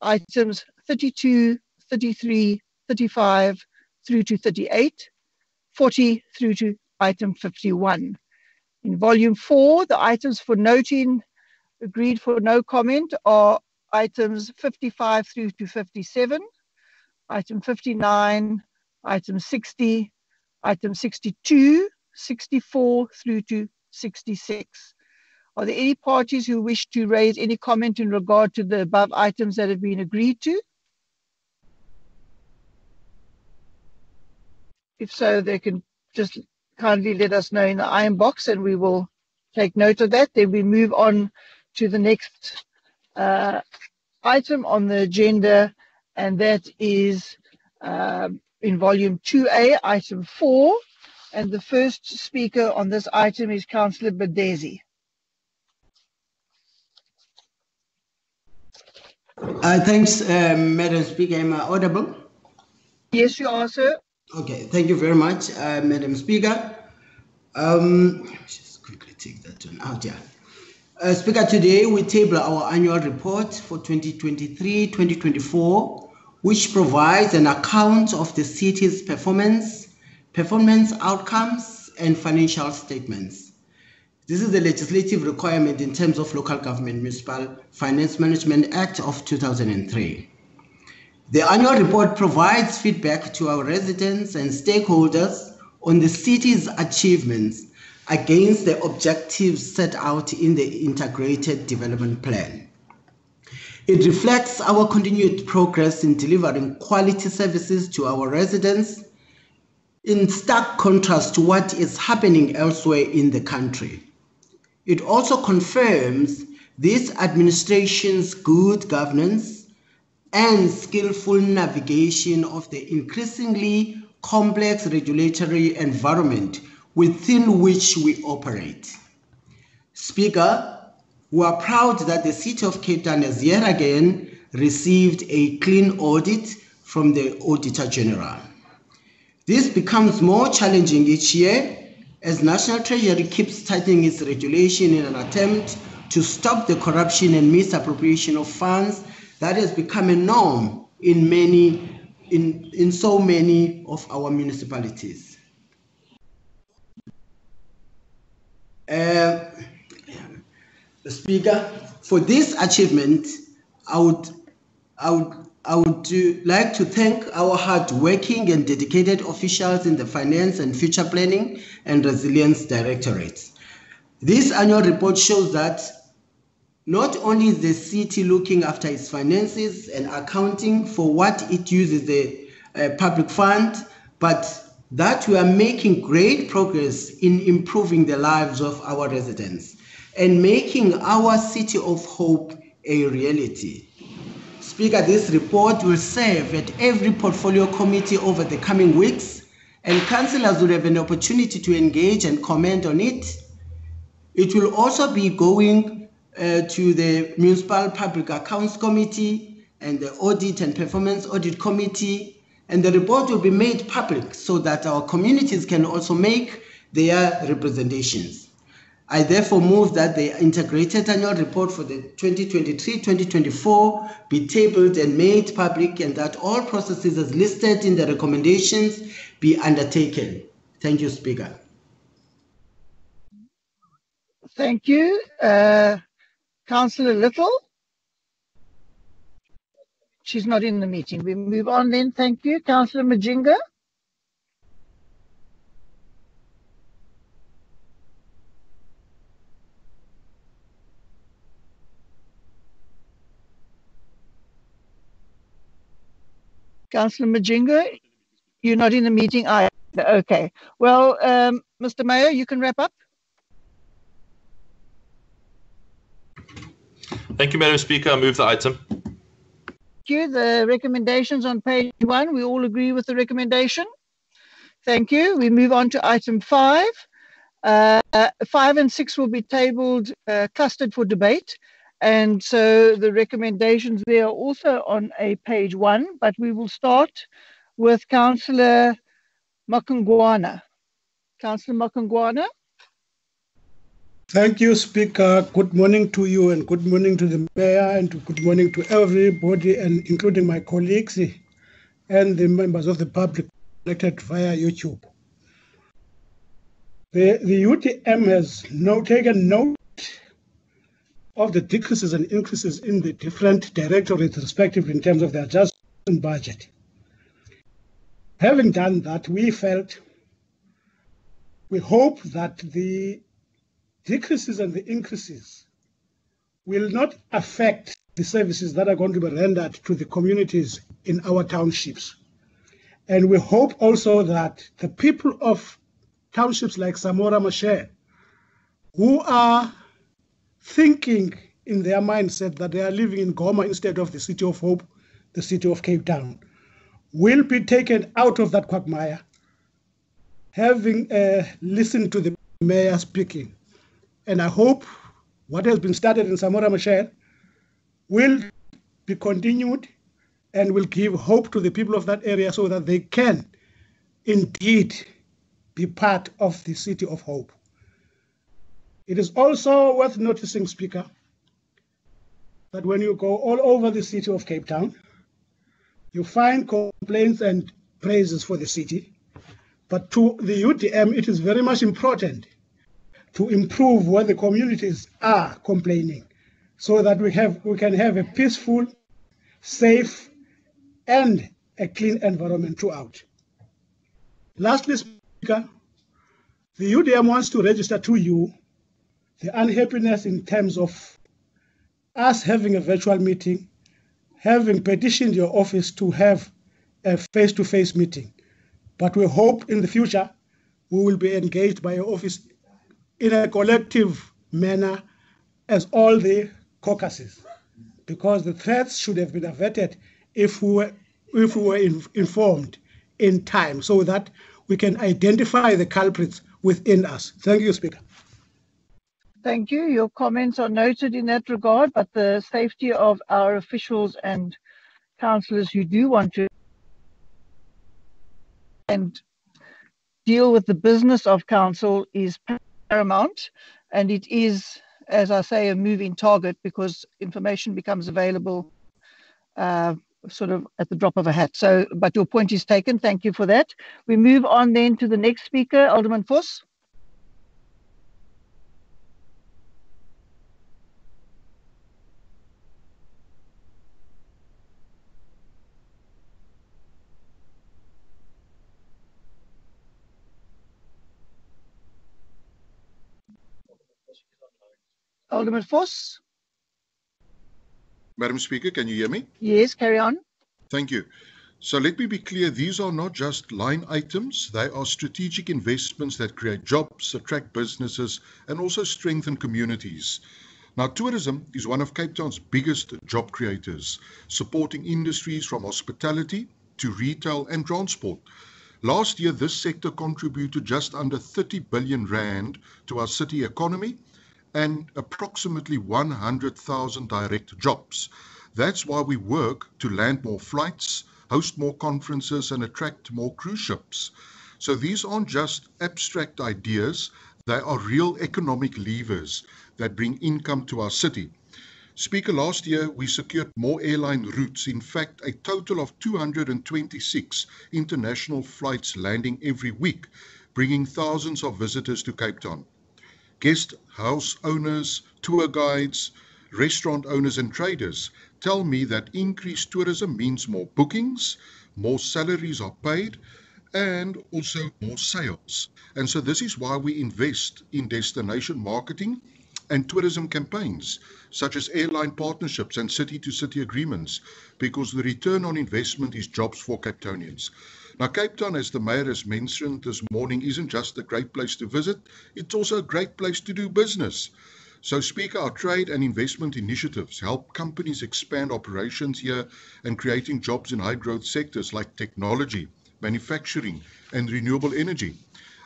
items 32, 33, 35 through to 38, 40 through to item 51. In volume 4, the items for noting agreed for no comment are items 55 through to 57, item 59, item 60, item 62, 64 through to 66. Are there any parties who wish to raise any comment in regard to the above items that have been agreed to? If so, they can just kindly let us know in the iron box and we will take note of that. Then we move on to the next item on the agenda, and that is in volume 2A, item 4. And the first speaker on this item is Councillor Badesi. Thanks, Madam Speaker. Am I audible? Yes, you are, sir. Okay, thank you very much, Madam Speaker. Just quickly take that one out, yeah. Speaker, today we table our annual report for 2023-2024, which provides an account of the city's performance outcomes, and financial statements. This is the legislative requirement in terms of Local Government Municipal Finance Management Act of 2003. The annual report provides feedback to our residents and stakeholders on the city's achievements against the objectives set out in the Integrated Development Plan. It reflects our continued progress in delivering quality services to our residents, in stark contrast to what is happening elsewhere in the country. It also confirms this administration's good governance and skillful navigation of the increasingly complex regulatory environment within which we operate. Speaker, we are proud that the City of Cape Town has yet again received a clean audit from the Auditor General. This becomes more challenging each year as National Treasury keeps tightening its regulation in an attempt to stop the corruption and misappropriation of funds that has become a norm in so many of our municipalities. Speaker, for this achievement, I would like to thank our hard-working and dedicated officials in the Finance and Future Planning and Resilience Directorates. This annual report shows that not only is the city looking after its finances and accounting for what it uses the public fund, but that we are making great progress in improving the lives of our residents and making our City of Hope a reality. Speaker, this report will serve at every portfolio committee over the coming weeks, and councillors will have an opportunity to engage and comment on it. It will also be going to the Municipal Public Accounts Committee and the Audit and Performance Audit Committee, and the report will be made public so that our communities can also make their representations. I therefore move that the integrated annual report for the 2023-2024 be tabled and made public, and that all processes as listed in the recommendations be undertaken. Thank you, Speaker. Thank you. Councillor Little? She's not in the meeting. We move on then. Thank you. Councillor Majinga? Councillor Majinga, you're not in the meeting either. Okay. Well, Mr. Mayor, you can wrap up. Thank you, Madam Speaker. I move the item. Thank you. The recommendations on page 1, we all agree with the recommendation. Thank you. We move on to item 5. 5 and 6 will be tabled, clustered for debate. And so the recommendations there are also on a page 1, but we will start with Councillor Makungwana. Councillor Makungwana. Thank you, Speaker. Good morning to you, and good morning to the Mayor, and good morning to everybody, and including my colleagues and the members of the public connected via YouTube. The UTM has now taken note of the decreases and increases in the different directorates respectively in terms of the adjustment budget. Having done that, we hope that the decreases and the increases will not affect the services that are going to be rendered to the communities in our townships. And we hope also that the people of townships like Samora Machel, who are thinking in their mindset that they are living in Goma instead of the City of Hope, the City of Cape Town, will be taken out of that quagmire, having listened to the Mayor speaking. And I hope what has been started in Samora Machel will be continued and will give hope to the people of that area so that they can indeed be part of the City of Hope. It is also worth noticing, Speaker, that when you go all over the city of Cape Town, you find complaints and praises for the city. But to the UDM, it is very much important to improve where the communities are complaining, so that we can have a peaceful, safe, and a clean environment throughout. Lastly, Speaker, the UDM wants to register to you the unhappiness in terms of us having a virtual meeting, having petitioned your office to have a face-to-face meeting. But we hope in the future we will be engaged by your office in a collective manner as all the caucuses, because the threats should have been averted if we were informed in time, so that we can identify the culprits within us. Thank you, Speaker. Thank you. Your comments are noted in that regard, but the safety of our officials and councillors who do want to and deal with the business of council is paramount, and it is, as I say, a moving target, because information becomes available sort of at the drop of a hat. So, but your point is taken. Thank you for that. We move on then to the next speaker, Alderman Vos. Alderman Vos. Madam Speaker, can you hear me? Yes, carry on. Thank you. So let me be clear, these are not just line items, they are strategic investments that create jobs, attract businesses, and also strengthen communities. Now, tourism is one of Cape Town's biggest job creators, supporting industries from hospitality to retail and transport. Last year, this sector contributed just under 30 billion rand to our city economy and approximately 100,000 direct jobs. That's why we work to land more flights, host more conferences, and attract more cruise ships. So these aren't just abstract ideas, they are real economic levers that bring income to our city. Speaker, last year we secured more airline routes, in fact a total of 226 international flights landing every week, bringing thousands of visitors to Cape Town. Guest house owners, tour guides, restaurant owners and traders tell me that increased tourism means more bookings, more salaries are paid, and also more sales. And so this is why we invest in destination marketing and tourism campaigns, such as airline partnerships and city-to-city agreements, because the return on investment is jobs for Cape Townians. Now, Cape Town, as the Mayor has mentioned this morning, isn't just a great place to visit, it's also a great place to do business. So, Speaker, our trade and investment initiatives help companies expand operations here and creating jobs in high-growth sectors like technology, manufacturing, and renewable energy.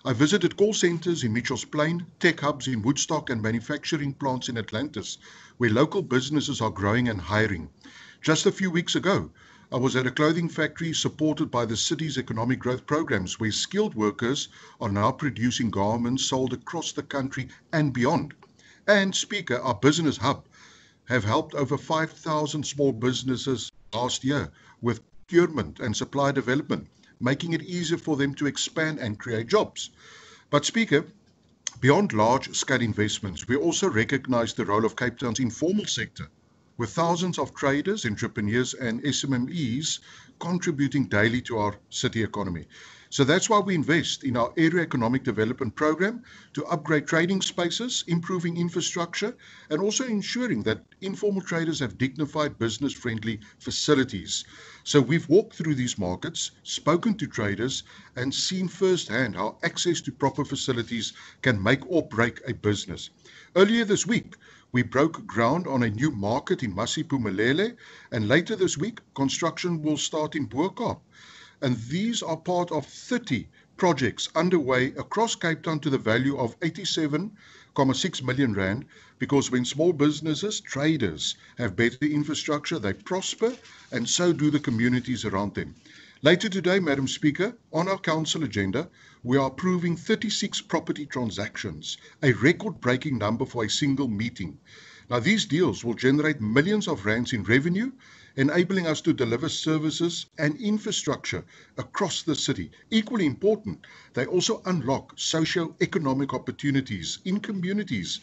I visited call centers in Mitchells Plain, tech hubs in Woodstock, and manufacturing plants in Atlantis, where local businesses are growing and hiring. Just a few weeks ago, I was at a clothing factory supported by the city's economic growth programs, where skilled workers are now producing garments sold across the country and beyond. And, Speaker, our business hub have helped over 5,000 small businesses last year with procurement and supply development, making it easier for them to expand and create jobs. But, Speaker, beyond large-scale investments, we also recognize the role of Cape Town's informal sector, with thousands of traders, entrepreneurs, and SMMEs contributing daily to our city economy. So that's why we invest in our area economic development program to upgrade trading spaces, improving infrastructure, and also ensuring that informal traders have dignified, business-friendly facilities. So we've walked through these markets, spoken to traders, and seen firsthand how access to proper facilities can make or break a business. Earlier this week, we broke ground on a new market in Masiphumelele, and later this week, construction will start in Bo-Kaap. And these are part of 30 projects underway across Cape Town to the value of 87.6 million rand, because when small businesses, traders, have better infrastructure, they prosper, and so do the communities around them. Later today, Madam Speaker, on our Council agenda, we are approving 36 property transactions, a record-breaking number for a single meeting. Now, these deals will generate millions of rands in revenue, enabling us to deliver services and infrastructure across the city. Equally important, they also unlock socio-economic opportunities in communities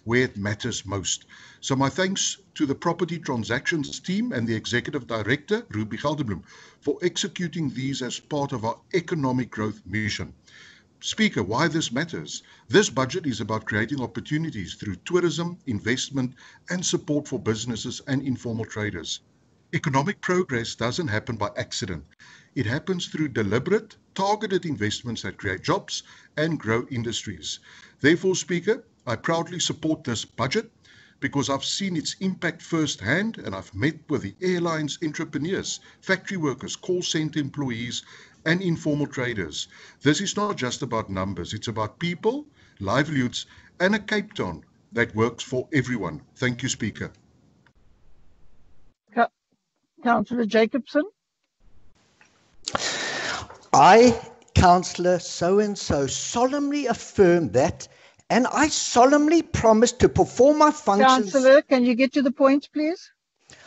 where it matters most. So my thanks to the property transactions team and the executive director, Ruby Geldenblum, for executing these as part of our economic growth mission. Speaker, why this matters? This budget is about creating opportunities through tourism, investment, and support for businesses and informal traders. Economic progress doesn't happen by accident. It happens through deliberate, targeted investments that create jobs and grow industries. Therefore, Speaker, I proudly support this budget because I've seen its impact firsthand, and I've met with the airlines, entrepreneurs, factory workers, call center employees, and informal traders. This is not just about numbers. It's about people, livelihoods, and a Cape Town that works for everyone. Thank you, Speaker. Councillor Jacobson. I, Councillor so-and-so, solemnly affirm that, and I solemnly promise to perform my functions. Councillor, can you get to the point, please?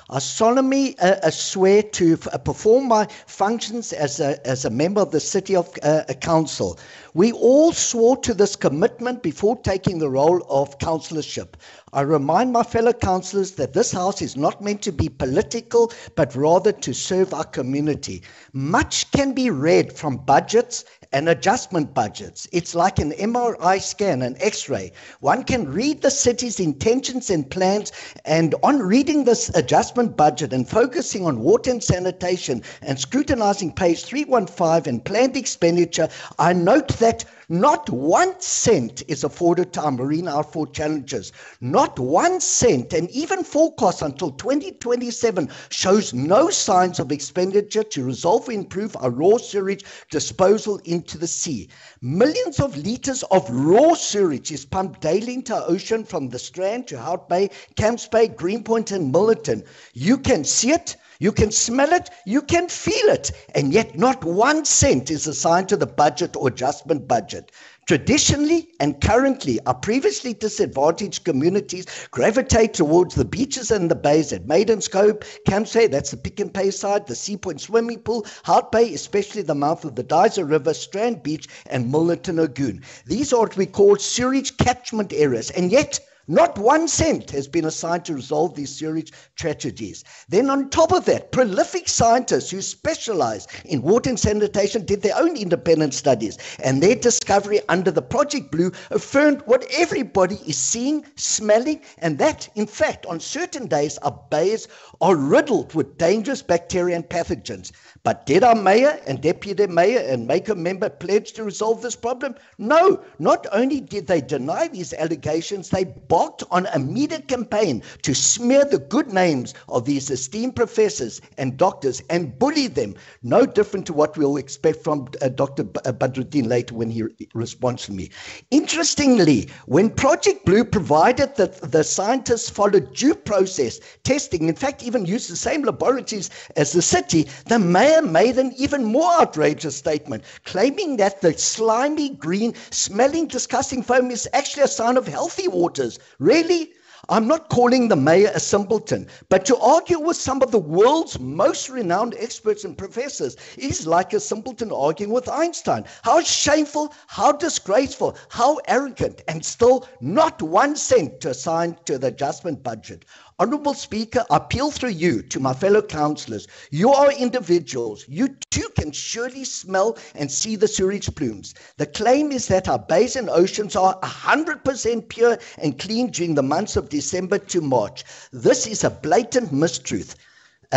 I solemnly swear to perform my functions as a member of the City of Council. We all swore to this commitment before taking the role of councillorship. I remind my fellow councillors that this house is not meant to be political, but rather to serve our community. Much can be read from budgets and adjustment budgets. It's like an MRI scan, an X-ray. One can read the city's intentions and plans, and on reading this adjustment budget and focusing on water and sanitation and scrutinizing page 315 and planned expenditure, I note that not 1 cent is afforded to our marine outfall challenges. Not 1 cent, and even forecasts until 2027 shows no signs of expenditure to resolve or improve our raw sewage disposal into the sea. Millions of litres of raw sewage is pumped daily into our ocean from the Strand to Hout Bay, Camps Bay, Greenpoint and Millerton. You can see it, you can smell it, you can feel it, and yet not 1 cent is assigned to the budget or adjustment budget. Traditionally and currently, our previously disadvantaged communities gravitate towards the beaches and the bays at Maiden's Cove, Camps Bay, that's the Pick and Pay side, the Sea Point swimming pool, Hout Bay, especially the mouth of the Dyser River, Strand Beach, and Millerton Lagoon. These are what we call sewage catchment areas, and yet not 1 cent has been assigned to resolve these sewage tragedies. Then on top of that, prolific scientists who specialize in water and sanitation did their own independent studies, and their discovery under the Project Blue affirmed what everybody is seeing, smelling, and that, in fact, on certain days, our bays are riddled with dangerous bacteria and pathogens. But did our mayor and deputy mayor and maker member pledge to resolve this problem? No, not only did they deny these allegations, they embarked on a media campaign to smear the good names of these esteemed professors and doctors and bully them, no different to what we'll expect from Dr. Badruddin later when he responds to me. Interestingly, when Project Blue provided that the scientists followed due process testing, in fact even used the same laboratories as the city, the mayor made an even more outrageous statement, claiming that the slimy, green, smelling, disgusting foam is actually a sign of healthy waters. Really? I'm not calling the mayor a simpleton, but to argue with some of the world's most renowned experts and professors is like a simpleton arguing with Einstein. How shameful, how disgraceful, how arrogant, and still not 1 cent to assign to the adjustment budget. Honourable Speaker, I appeal through you to my fellow councillors. You are individuals. You too can surely smell and see the sewage plumes. The claim is that our bays and oceans are 100% pure and clean during the months of December to March. This is a blatant mistruth.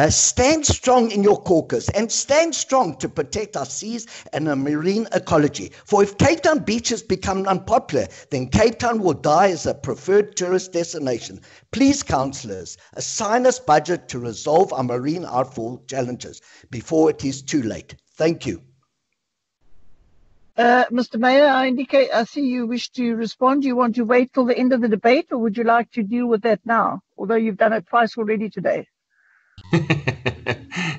Stand strong in your caucus and stand strong to protect our seas and our marine ecology. For if Cape Town beaches become unpopular, then Cape Town will die as a preferred tourist destination. Please, councillors, assign us budget to resolve our marine outfall challenges before it is too late. Thank you. Mr. Mayor, I see you wish to respond. Do you want to wait till the end of the debate, or would you like to deal with that now? Although you've done it twice already today.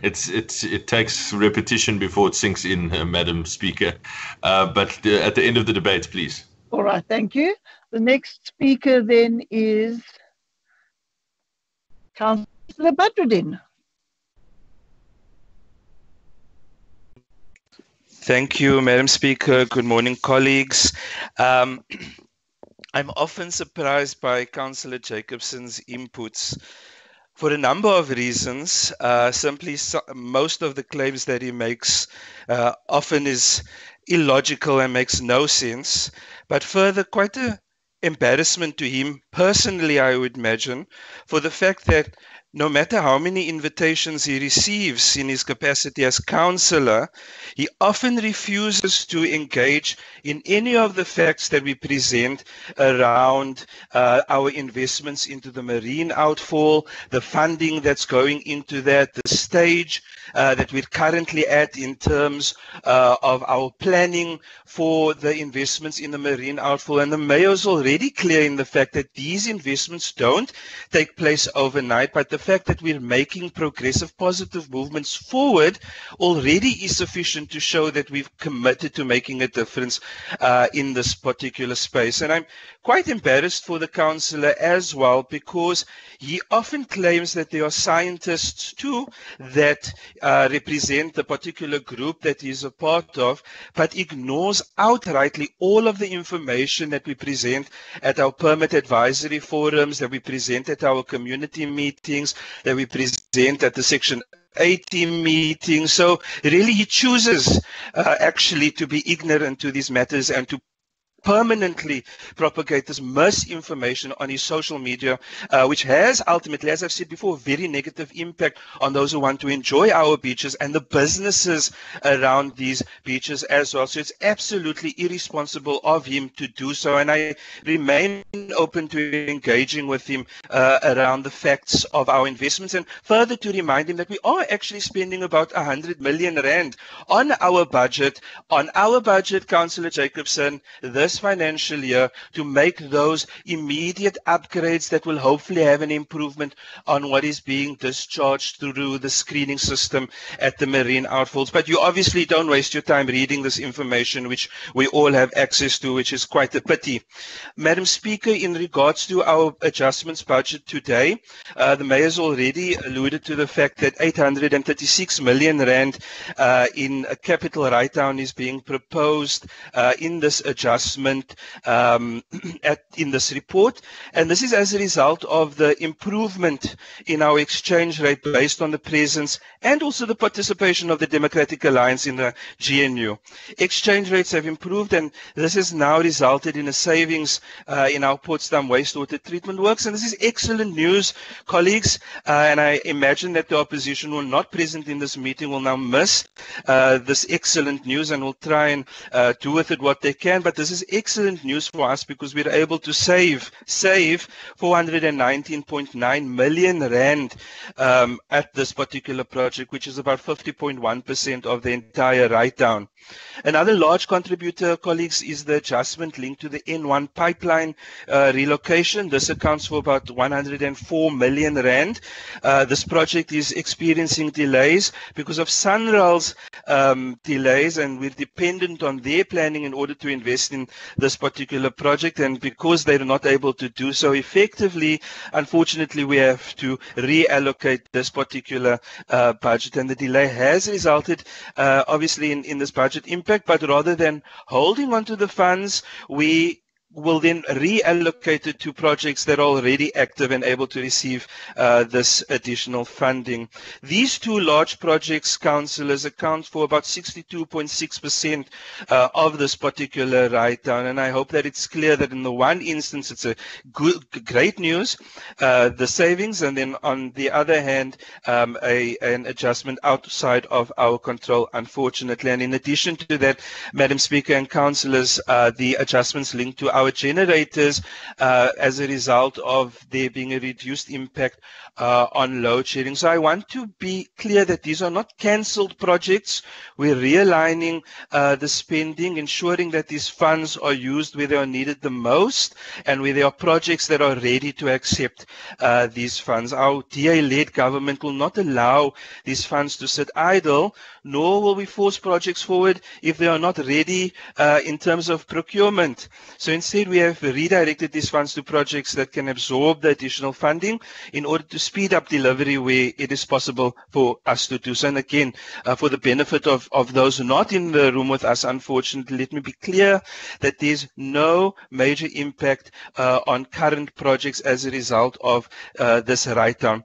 it takes repetition before it sinks in, Madam Speaker. But at the end of the debate, please. All right, thank you. The next speaker then is Councillor Badruddin. Thank you, Madam Speaker. Good morning, colleagues. I'm often surprised by Councillor Jacobson's inputs for a number of reasons. Most of the claims that he makes often is illogical and makes no sense. But further, quite an embarrassment to him personally, I would imagine, for the fact that no matter how many invitations he receives in his capacity as councillor, he often refuses to engage in any of the facts that we present around our investments into the marine outfall, the funding that's going into that, the stage that we're currently at in terms of our planning for the investments in the marine outfall. And the mayor is already clear in the fact that these investments don't take place overnight, but the fact that we're making progressive positive movements forward already is sufficient to show that we've committed to making a difference in this particular space. And I'm quite embarrassed for the councillor as well, because he often claims that there are scientists too that represent the particular group that he's a part of, but ignores outrightly all of the information that we present at our permit advisory forums, that we present at our community meetings, that we present at the Section 18 meeting. So really he chooses actually to be ignorant to these matters and to permanently propagate this misinformation on his social media, which has ultimately, as I've said before, a very negative impact on those who want to enjoy our beaches and the businesses around these beaches as well. So it's absolutely irresponsible of him to do so, and I remain open to engaging with him around the facts of our investments, and further to remind him that we are actually spending about 100 million rand on our budget, Councillor Jacobson, this financial year, to make those immediate upgrades that will hopefully have an improvement on what is being discharged through the screening system at the marine outfalls. But you obviously don't waste your time reading this information, which we all have access to, which is quite a pity. Madam Speaker, in regards to our adjustments budget today, the mayor's already alluded to the fact that 836 million rand in a capital write-down is being proposed in this adjustment in this report, and this is as a result of the improvement in our exchange rate based on the presence and also the participation of the Democratic Alliance in the GNU. Exchange rates have improved, and this has now resulted in a savings in our Potsdam wastewater treatment works, and this is excellent news, colleagues, and I imagine that the opposition who are not present in this meeting will now miss this excellent news and will try and do with it what they can, but this is excellent news for us because we're able to save 419.9 million rand at this particular project, which is about 50.1% of the entire write-down. Another large contributor, colleagues, is the adjustment linked to the N1 pipeline relocation. This accounts for about 104 million rand. This project is experiencing delays because of SANRAL's delays, and we're dependent on their planning in order to invest in this particular project, and because they're not able to do so effectively, unfortunately we have to reallocate this particular budget, and the delay has resulted obviously in this budget impact, but rather than holding on to the funds, we will then reallocate it to projects that are already active and able to receive this additional funding. These two large projects, councillors, account for about 62.6% of this particular write-down, and I hope that it's clear that in the one instance it's a great news, the savings, and then on the other hand an adjustment outside of our control, unfortunately. And in addition to that, Madam Speaker and councillors, the adjustments linked to our generators as a result of there being a reduced impact on load shedding. So I want to be clear that these are not cancelled projects. We're realigning the spending, ensuring that these funds are used where they are needed the most and where there are projects that are ready to accept these funds. Our DA-led government will not allow these funds to sit idle, nor will we force projects forward if they are not ready in terms of procurement. So instead, we have redirected these funds to projects that can absorb the additional funding in order to speed up delivery where it is possible for us to do so. And again, for the benefit of those not in the room with us, unfortunately, let me be clear that there's no major impact on current projects as a result of this write-down.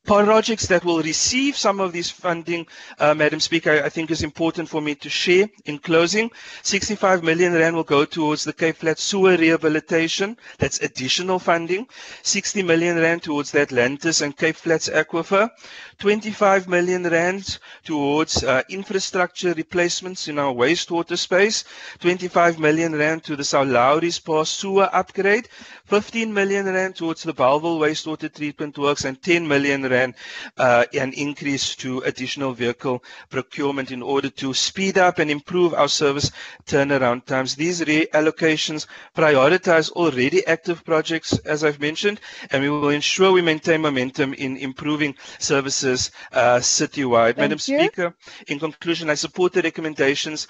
Projects that will receive some of this funding, Madam Speaker, I think is important for me to share. In closing, 65 million rand will go towards the Cape Flats sewer rehabilitation. That's additional funding. 60 million rand towards the Atlantis and Cape Flats aquifer. 25 million rand towards infrastructure replacements in our wastewater space. 25 million rand to the South Lowry's Pass sewer upgrade. 15 million rand towards the Bellville wastewater treatment works, and 10 million rand an increase to additional vehicle procurement in order to speed up and improve our service turnaround times. These reallocations prioritize already active projects, as I've mentioned, and we will ensure we maintain momentum in improving services citywide. Madam Speaker, in conclusion, I support the recommendations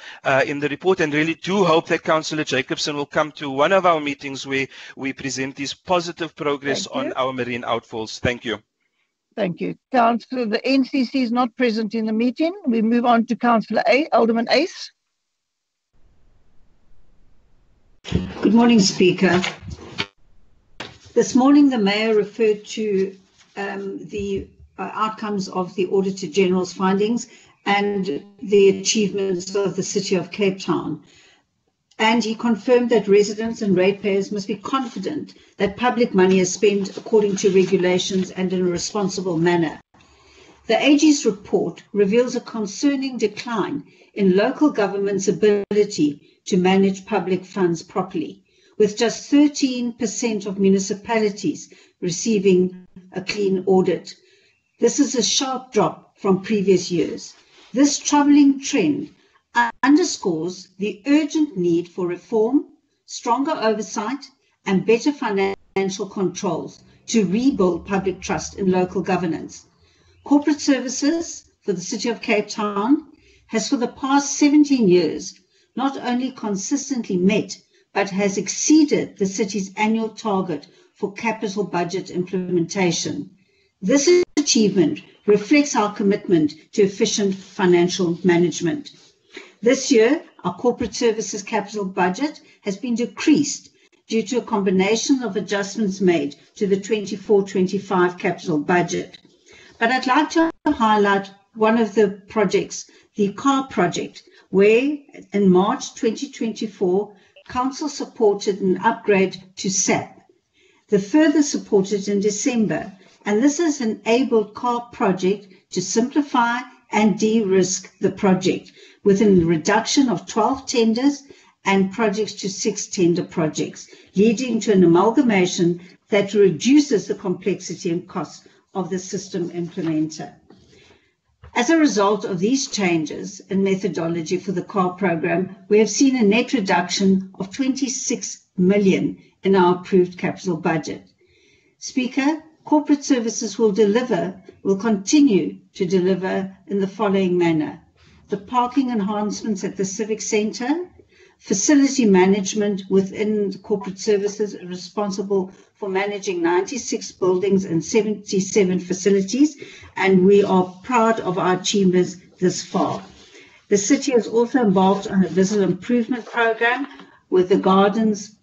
in the report and really do hope that Councillor Jacobson will come to one of our meetings where we present this positive progress on our marine outfalls. Thank you. Thank you. Councillor, the NCC is not present in the meeting. We move on to Councillor Alderman Ace. Good morning, Speaker. This morning, the Mayor referred to the outcomes of the Auditor General's findings and the achievements of the City of Cape Town. And he confirmed that residents and ratepayers must be confident that public money is spent according to regulations and in a responsible manner. The AG's report reveals a concerning decline in local government's ability to manage public funds properly, with just 13% of municipalities receiving a clean audit. This is a sharp drop from previous years. This troubling trend underscores the urgent need for reform, stronger oversight, and better financial controls to rebuild public trust in local governance. Corporate Services for the City of Cape Town has for the past 17 years not only consistently met, but has exceeded the city's annual target for capital budget implementation. This achievement reflects our commitment to efficient financial management. This year, our corporate services capital budget has been decreased due to a combination of adjustments made to the 24-25 capital budget. But I'd like to highlight one of the projects, the car project, where in March 2024, Council supported an upgrade to SAP. The further supported in December, and this has enabled car project to simplify and de-risk the project, with a reduction of 12 tenders and projects to 6 tender projects, leading to an amalgamation that reduces the complexity and costs of the system implementer. As a result of these changes in methodology for the CAR program, we have seen a net reduction of 26 million in our approved capital budget. Speaker, Corporate Services will continue to deliver in the following manner: the parking enhancements at the Civic Centre, facility management within Corporate Services responsible for managing 96 buildings and 77 facilities, and we are proud of our achievements this far. The city has also embarked on a visitor improvement program with the gardens,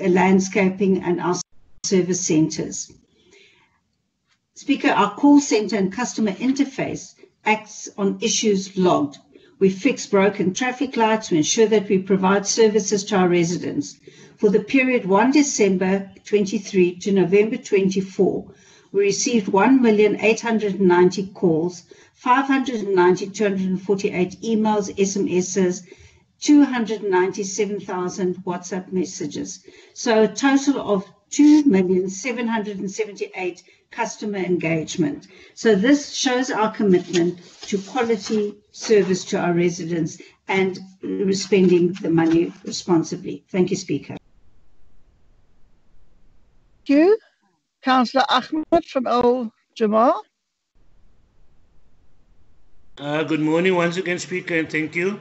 landscaping, and our service centres. Speaker, our call centre and customer interface acts on issues logged. We fix broken traffic lights to ensure that we provide services to our residents. For the period 1 December 23 to November 24, we received 1,890 calls, 590,248 emails, SMSs, 297,000 WhatsApp messages. So a total of 2,778,000 customer engagement. So this shows our commitment to quality service to our residents and spending the money responsibly. Thank you, Speaker. Thank you. Councillor Ahmed from Al Jamal. Good morning once again, Speaker, and thank you.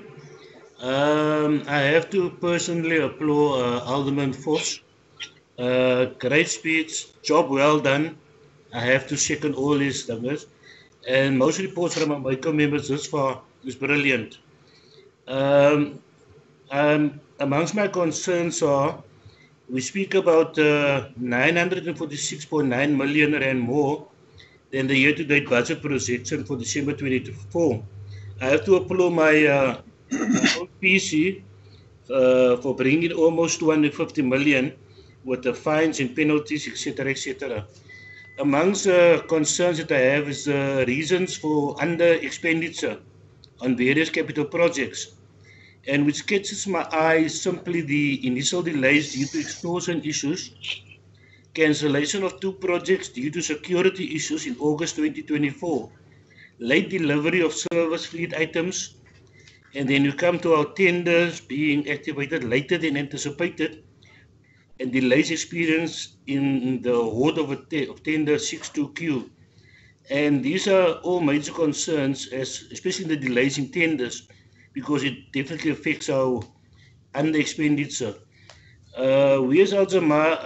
I have to personally applaud Alderman Vos. Great speech, job well done. I have to second all his numbers. And most reports from my members thus far is brilliant. Amongst my concerns are, we speak about 946.9 million rand more than the year-to-date budget projection for December 2024. I have to applaud my own PC for bringing almost 250 million with the fines and penalties, etc., etc. Amongst the concerns that I have is the reasons for under-expenditure on various capital projects, and which catches my eye is simply the initial delays due to extortion issues, cancellation of 2 projects due to security issues in August 2024, late delivery of service fleet items, and then you come to our tenders being activated later than anticipated, and delays experienced in the award of tender 62Q. And these are all major concerns, especially the delays in tenders, because it definitely affects our under-expenditure. We as Al Jamal,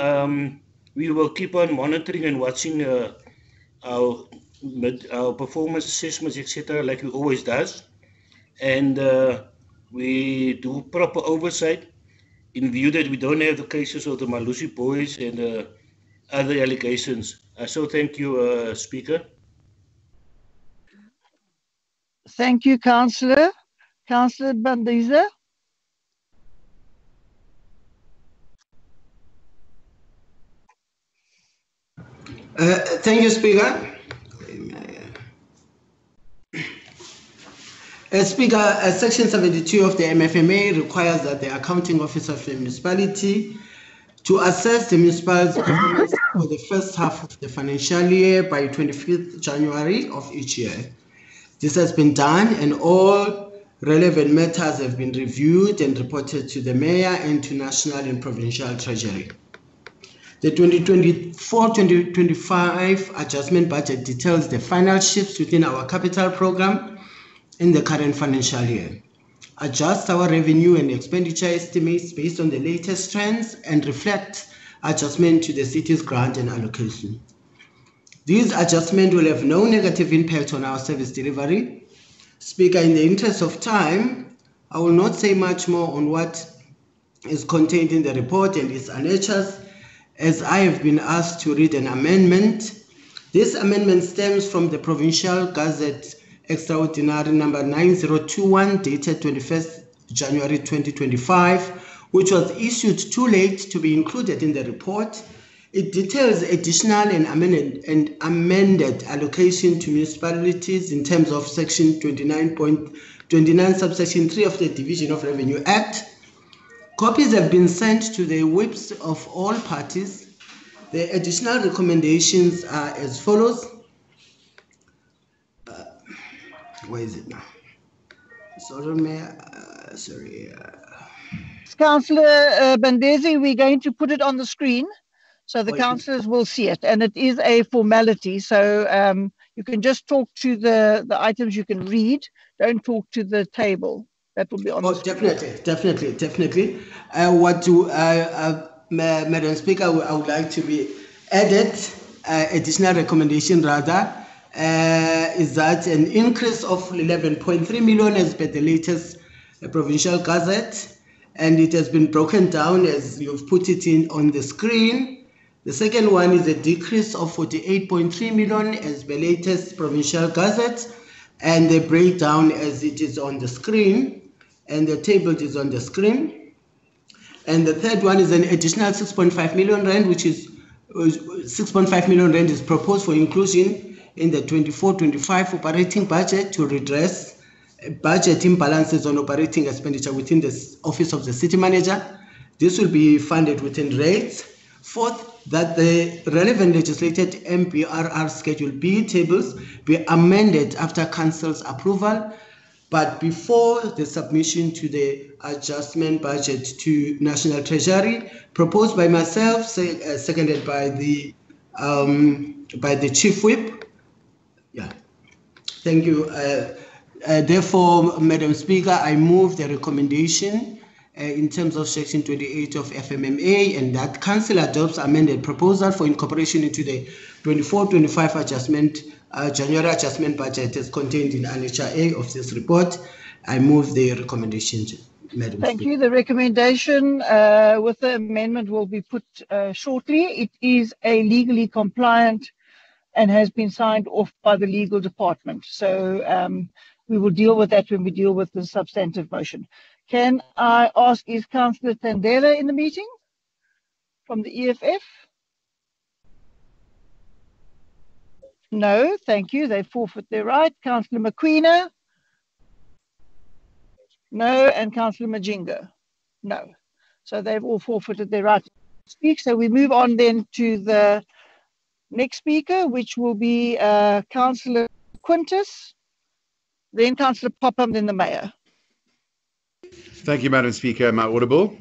we will keep on monitoring and watching our performance assessments, etc., like we always does. And we do proper oversight in view that we don't have the cases of the Malusi boys and other allegations. So thank you, Speaker. Thank you, Councillor. Councillor Bandiza. Thank you, Speaker. Speaker, Section 72 of the MFMA requires that the accounting officer of the municipality to assess the municipal's performance for the first half of the financial year by 25th January of each year. This has been done, and all relevant matters have been reviewed and reported to the Mayor and to National and Provincial Treasury. The 2024-2025 adjustment budget details the final shifts within our capital program in the current financial year, adjust our revenue and expenditure estimates based on the latest trends, and reflect adjustment to the city's grant and allocation. These adjustments will have no negative impact on our service delivery. Speaker, in the interest of time, I will not say much more on what is contained in the report and its annexures, as I have been asked to read an amendment. This amendment stems from the Provincial Gazette Extraordinary number 9021 dated 21st January 2025, which was issued too late to be included in the report. It details additional and amended allocation to municipalities in terms of Section 29.29 subsection 3 of the Division of Revenue Act. Copies have been sent to the whips of all parties. The additional recommendations are as follows. Where is it now? Sorry, Mayor. Councillor Bandezi, we're going to put it on the screen so the councillors will see it, and it is a formality. So you can just talk to the items you can read. Don't talk to the table. That will be on the screen. Definitely. Madam Speaker, I would like to be added, additional recommendation rather, is that an increase of 11.3 million as per the latest Provincial Gazette, and it has been broken down as you've put it in on the screen. The second one is a decrease of 48.3 million as per latest Provincial Gazette, and the breakdown as it is on the screen, and the table is on the screen. And the third one is an additional 6.5 million rand, which is 6.5 million rand is proposed for inclusion in the 24-25 operating budget to redress budget imbalances on operating expenditure within the Office of the City Manager. This will be funded within rates. Fourth, that the relevant legislated MBRR Schedule B tables be amended after Council's approval, but before the submission to the adjustment budget to National Treasury, proposed by myself, seconded by the Chief Whip. Yeah, thank you. Therefore, Madam Speaker, I move the recommendation in terms of Section 28 of FMMA, and that Council adopts amended proposal for incorporation into the 24-25 adjustment January adjustment budget as contained in Annexure A of this report. I move the recommendation, Madam Thank Speaker. you. The recommendation with the amendment will be put shortly. It is a legally compliant and has been signed off by the legal department. So we will deal with that when we deal with the substantive motion. Can I ask, is Councillor Tandela in the meeting from the EFF? No, thank you. They forfeit their right. Councillor Makwina? No. And Councillor Majinga? No. So they've all forfeited their right to speak. So we move on then to the next speaker, which will be Councillor Quintus, then Councillor Popham, then the Mayor. Thank you, Madam Speaker. Am I audible?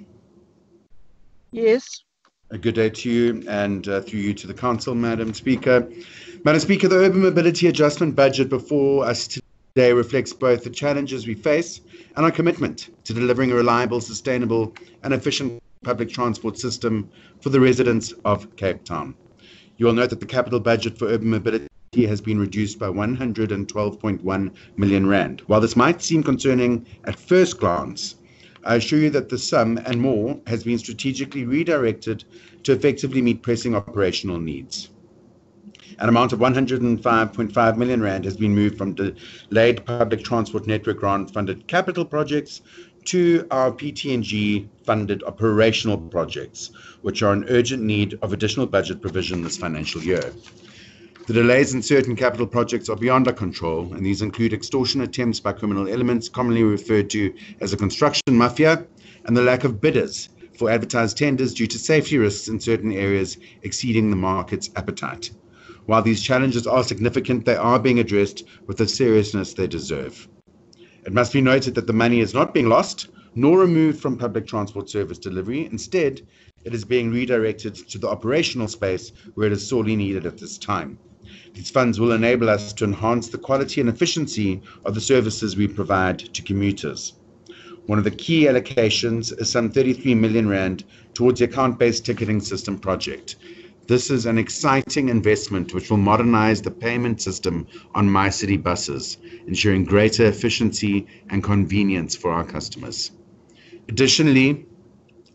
Yes. A good day to you and through you to the Council, Madam Speaker. Madam Speaker, the Urban Mobility Adjustment Budget before us today reflects both the challenges we face and our commitment to delivering a reliable, sustainable and efficient public transport system for the residents of Cape Town. You will note that the capital budget for urban mobility has been reduced by 112.1 million rand. While this might seem concerning at first glance, I assure you that the sum and more has been strategically redirected to effectively meet pressing operational needs. An amount of 105.5 million rand has been moved from delayed public transport network grant-funded capital projects to our PT&G funded operational projects, which are in urgent need of additional budget provision this financial year. The delays in certain capital projects are beyond our control, and these include extortion attempts by criminal elements, commonly referred to as a construction mafia, and the lack of bidders for advertised tenders due to safety risks in certain areas exceeding the market's appetite. While these challenges are significant, they are being addressed with the seriousness they deserve. It must be noted that the money is not being lost nor removed from public transport service delivery. Instead, it is being redirected to the operational space where it is sorely needed at this time. These funds will enable us to enhance the quality and efficiency of the services we provide to commuters. One of the key allocations is some 33 million rand towards the account-based ticketing system project. This is an exciting investment which will modernize the payment system on MyCity buses, ensuring greater efficiency and convenience for our customers. Additionally,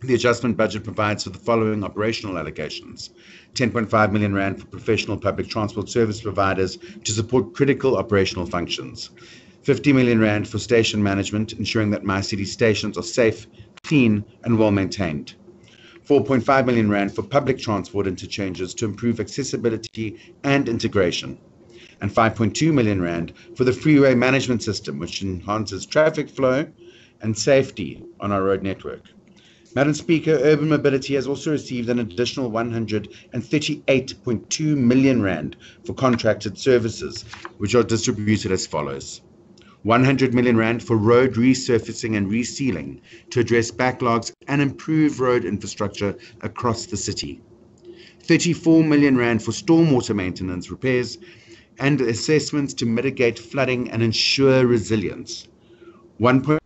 the adjustment budget provides for the following operational allocations: 10.5 million rand for professional public transport service providers to support critical operational functions, 50 million rand for station management, ensuring that MyCity stations are safe, clean and well maintained, 4.5 million rand for public transport interchanges to improve accessibility and integration, and 5.2 million rand for the freeway management system, which enhances traffic flow and safety on our road network. Madam Speaker, urban mobility has also received an additional 138.2 million rand for contracted services, which are distributed as follows: 100 million rand for road resurfacing and resealing to address backlogs and improve road infrastructure across the city, 34 million rand for stormwater maintenance, repairs and assessments to mitigate flooding and ensure resilience, 1.5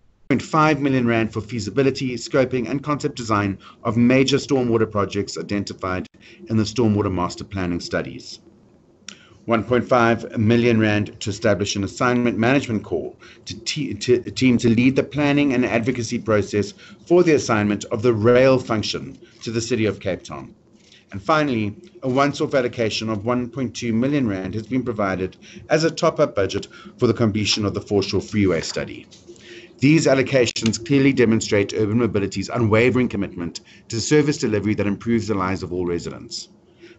million rand for feasibility, scoping and concept design of major stormwater projects identified in the stormwater master planning studies, 1.5 million rand to establish an assignment management corps team to lead the planning and advocacy process for the assignment of the rail function to the City of Cape Town. And finally, a once-off allocation of 1.2 million rand has been provided as a top-up budget for the completion of the Foreshore Freeway study. These allocations clearly demonstrate urban mobility's unwavering commitment to service delivery that improves the lives of all residents.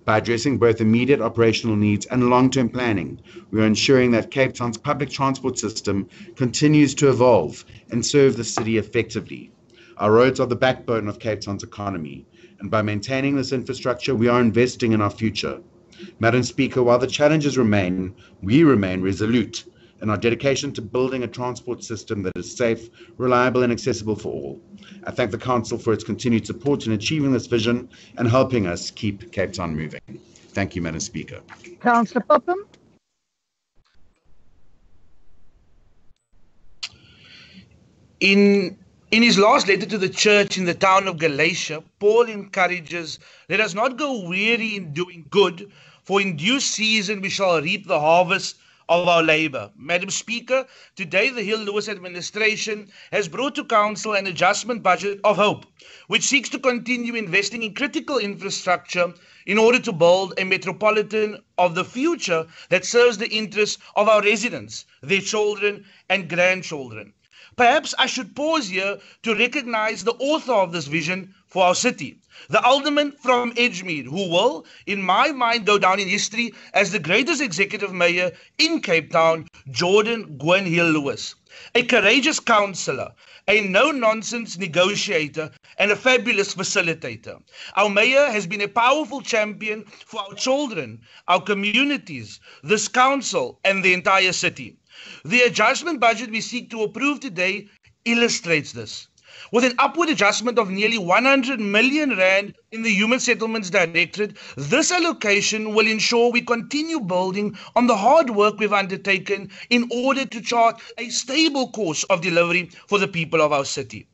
By addressing both immediate operational needs and long-term planning, we are ensuring that Cape Town's public transport system continues to evolve and serve the city effectively. Our roads are the backbone of Cape Town's economy, and by maintaining this infrastructure, we are investing in our future. Madam Speaker, while the challenges remain, we remain resolute in our dedication to building a transport system that is safe, reliable, and accessible for all. I thank the Council for its continued support in achieving this vision and helping us keep Cape Town moving. Thank you, Madam Speaker. Councillor Popham. In his last letter to the church in the town of Galatia, Paul encourages, "Let us not go weary in doing good, for in due season we shall reap the harvest of our labor." Madam Speaker, today the Hill-Lewis administration has brought to Council an adjustment budget of hope, which seeks to continue investing in critical infrastructure in order to build a metropolitan of the future that serves the interests of our residents, their children and grandchildren. Perhaps I should pause here to recognize the author of this vision for our city, the alderman from Edgemead, who will, in my mind, go down in history as the greatest executive mayor in Cape Town, Jordan Gwyn Hill-Lewis. A courageous councillor, a no-nonsense negotiator, and a fabulous facilitator. Our mayor has been a powerful champion for our children, our communities, this council, and the entire city. The adjustment budget we seek to approve today illustrates this. With an upward adjustment of nearly 100 million rand in the Human Settlements Directorate, this allocation will ensure we continue building on the hard work we've undertaken in order to chart a stable course of delivery for the people of our city.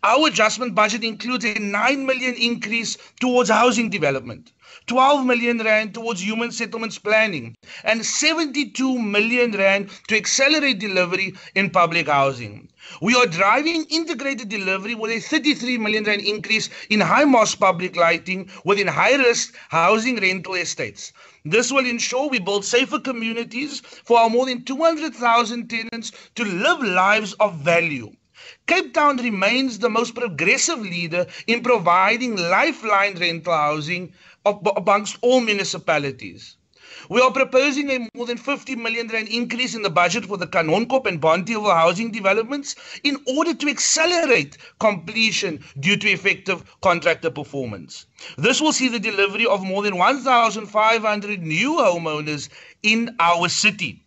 Our adjustment budget includes a 9 million increase towards housing development, 12 million rand towards human settlements planning, and 72 million rand to accelerate delivery in public housing. We are driving integrated delivery with a 33 million rand increase in high mast public lighting within high-risk housing rental estates. This will ensure we build safer communities for our more than 200,000 tenants to live lives of value. Cape Town remains the most progressive leader in providing lifeline rental housing amongst all municipalities. We are proposing a more than 50 million rand increase in the budget for the Kanonkop and Bonteheuwel housing developments in order to accelerate completion due to effective contractor performance. This will see the delivery of more than 1,500 new homeowners in our city.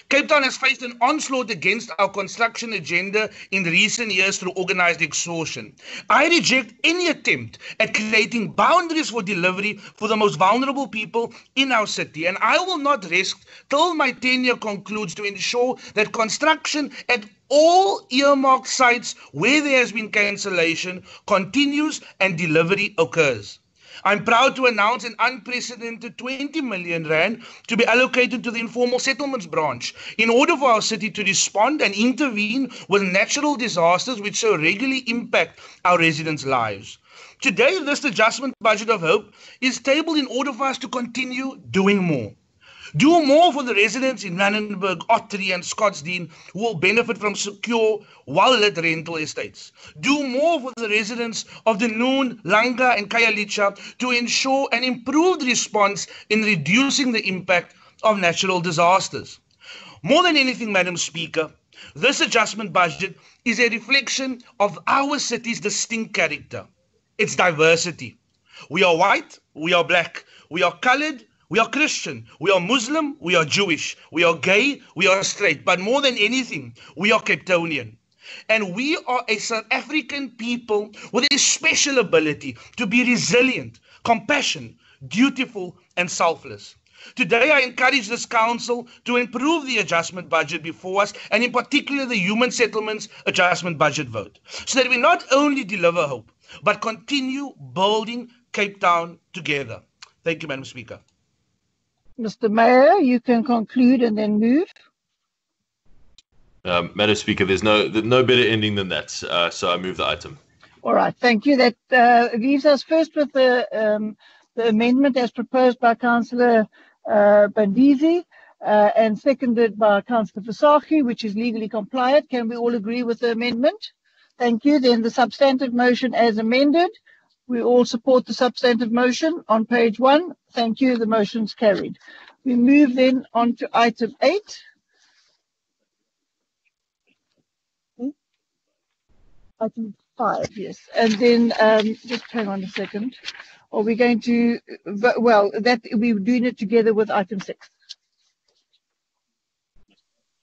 Cape Town has faced an onslaught against our construction agenda in recent years through organized extortion. I reject any attempt at creating boundaries for delivery for the most vulnerable people in our city, and I will not rest till my tenure concludes to ensure that construction at all earmarked sites where there has been cancellation continues and delivery occurs. I'm proud to announce an unprecedented 20 million rand to be allocated to the informal settlements branch in order for our city to respond and intervene with natural disasters which so regularly impact our residents' lives. Today, this adjustment budget of hope is tabled in order for us to continue doing more. Do more for the residents in Randburg, Ottery and Scottsdene who will benefit from secure, well-lit rental estates. Do more for the residents of the Noon, Langa and Khayelitsha to ensure an improved response in reducing the impact of natural disasters. More than anything, Madam Speaker, this adjustment budget is a reflection of our city's distinct character, its diversity. We are white, we are black, we are colored, we are Christian, we are Muslim, we are Jewish, we are gay, we are straight, but more than anything, we are Cape Townian. And we are a South African people with a special ability to be resilient, compassionate, dutiful, and selfless. Today, I encourage this council to improve the adjustment budget before us, and in particular the human settlements adjustment budget vote, so that we not only deliver hope, but continue building Cape Town together. Thank you, Madam Speaker. Mr. Mayor, you can conclude and then move. Madam Speaker, there's no better ending than that, so I move the item. All right, thank you. That leaves us first with the amendment as proposed by Councillor Bandizi and seconded by Councillor Visagie, which is legally compliant. Can we all agree with the amendment? Thank you. Then the substantive motion as amended. We all support the substantive motion on page 1. Thank you. The motion's carried. We move then on to item 8. Item 5, yes. And then just hang on a second. Are we going to, well, that we're doing it together with item 6.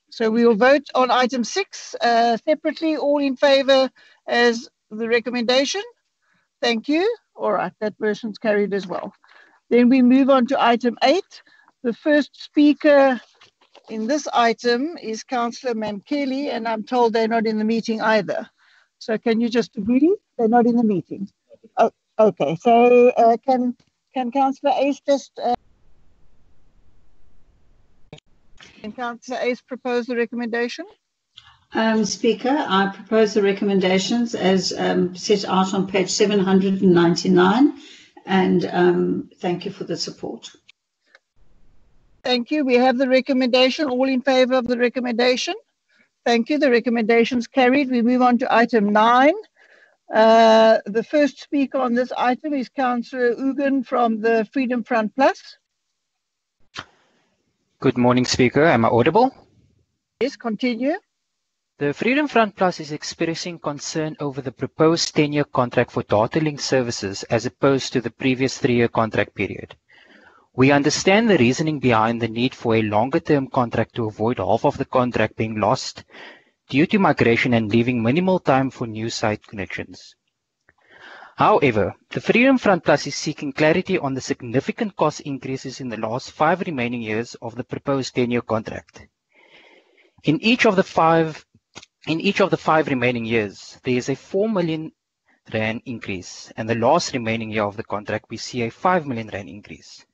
So we will vote on item 6 separately, all in favor as the recommendation. Thank you. All right, that motion's carried as well. Then we move on to item 8. The first speaker in this item is Councillor Mankeli, and I'm told they're not in the meeting either. So can you just agree they're not in the meeting? Oh, okay, so can Councillor Ace just... Can Councillor Ace propose the recommendation? Speaker, I propose the recommendations as set out on page 799, and thank you for the support. Thank you. We have the recommendation. All in favor of the recommendation? Thank you. The recommendation is carried. We move on to item 9. The first speaker on this item is Councillor Ugan from the Freedom Front Plus. Good morning, Speaker. Am I audible? Yes, continue. The Freedom Front Plus is expressing concern over the proposed 10-year contract for data link services as opposed to the previous 3-year contract period. We understand the reasoning behind the need for a longer-term contract to avoid half of the contract being lost due to migration and leaving minimal time for new site connections. However, the Freedom Front Plus is seeking clarity on the significant cost increases in the last 5 remaining years of the proposed 10-year contract. In each of the five remaining years, there is a 4 million rand increase, and the last remaining year of the contract, we see a 5 million rand increase.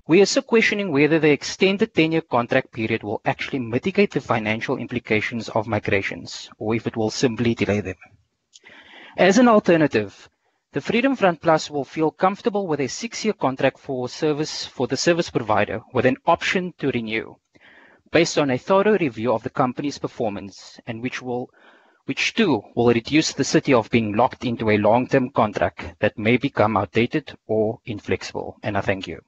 We are also questioning whether the extended 10-year contract period will actually mitigate the financial implications of migrations, or if it will simply delay them. As an alternative, the Freedom Front Plus will feel comfortable with a 6-year contract for the service provider with an option to renew, based on a thorough review of the company's performance, and which too will reduce the city of being locked into a long-term contract that may become outdated or inflexible. And I thank you.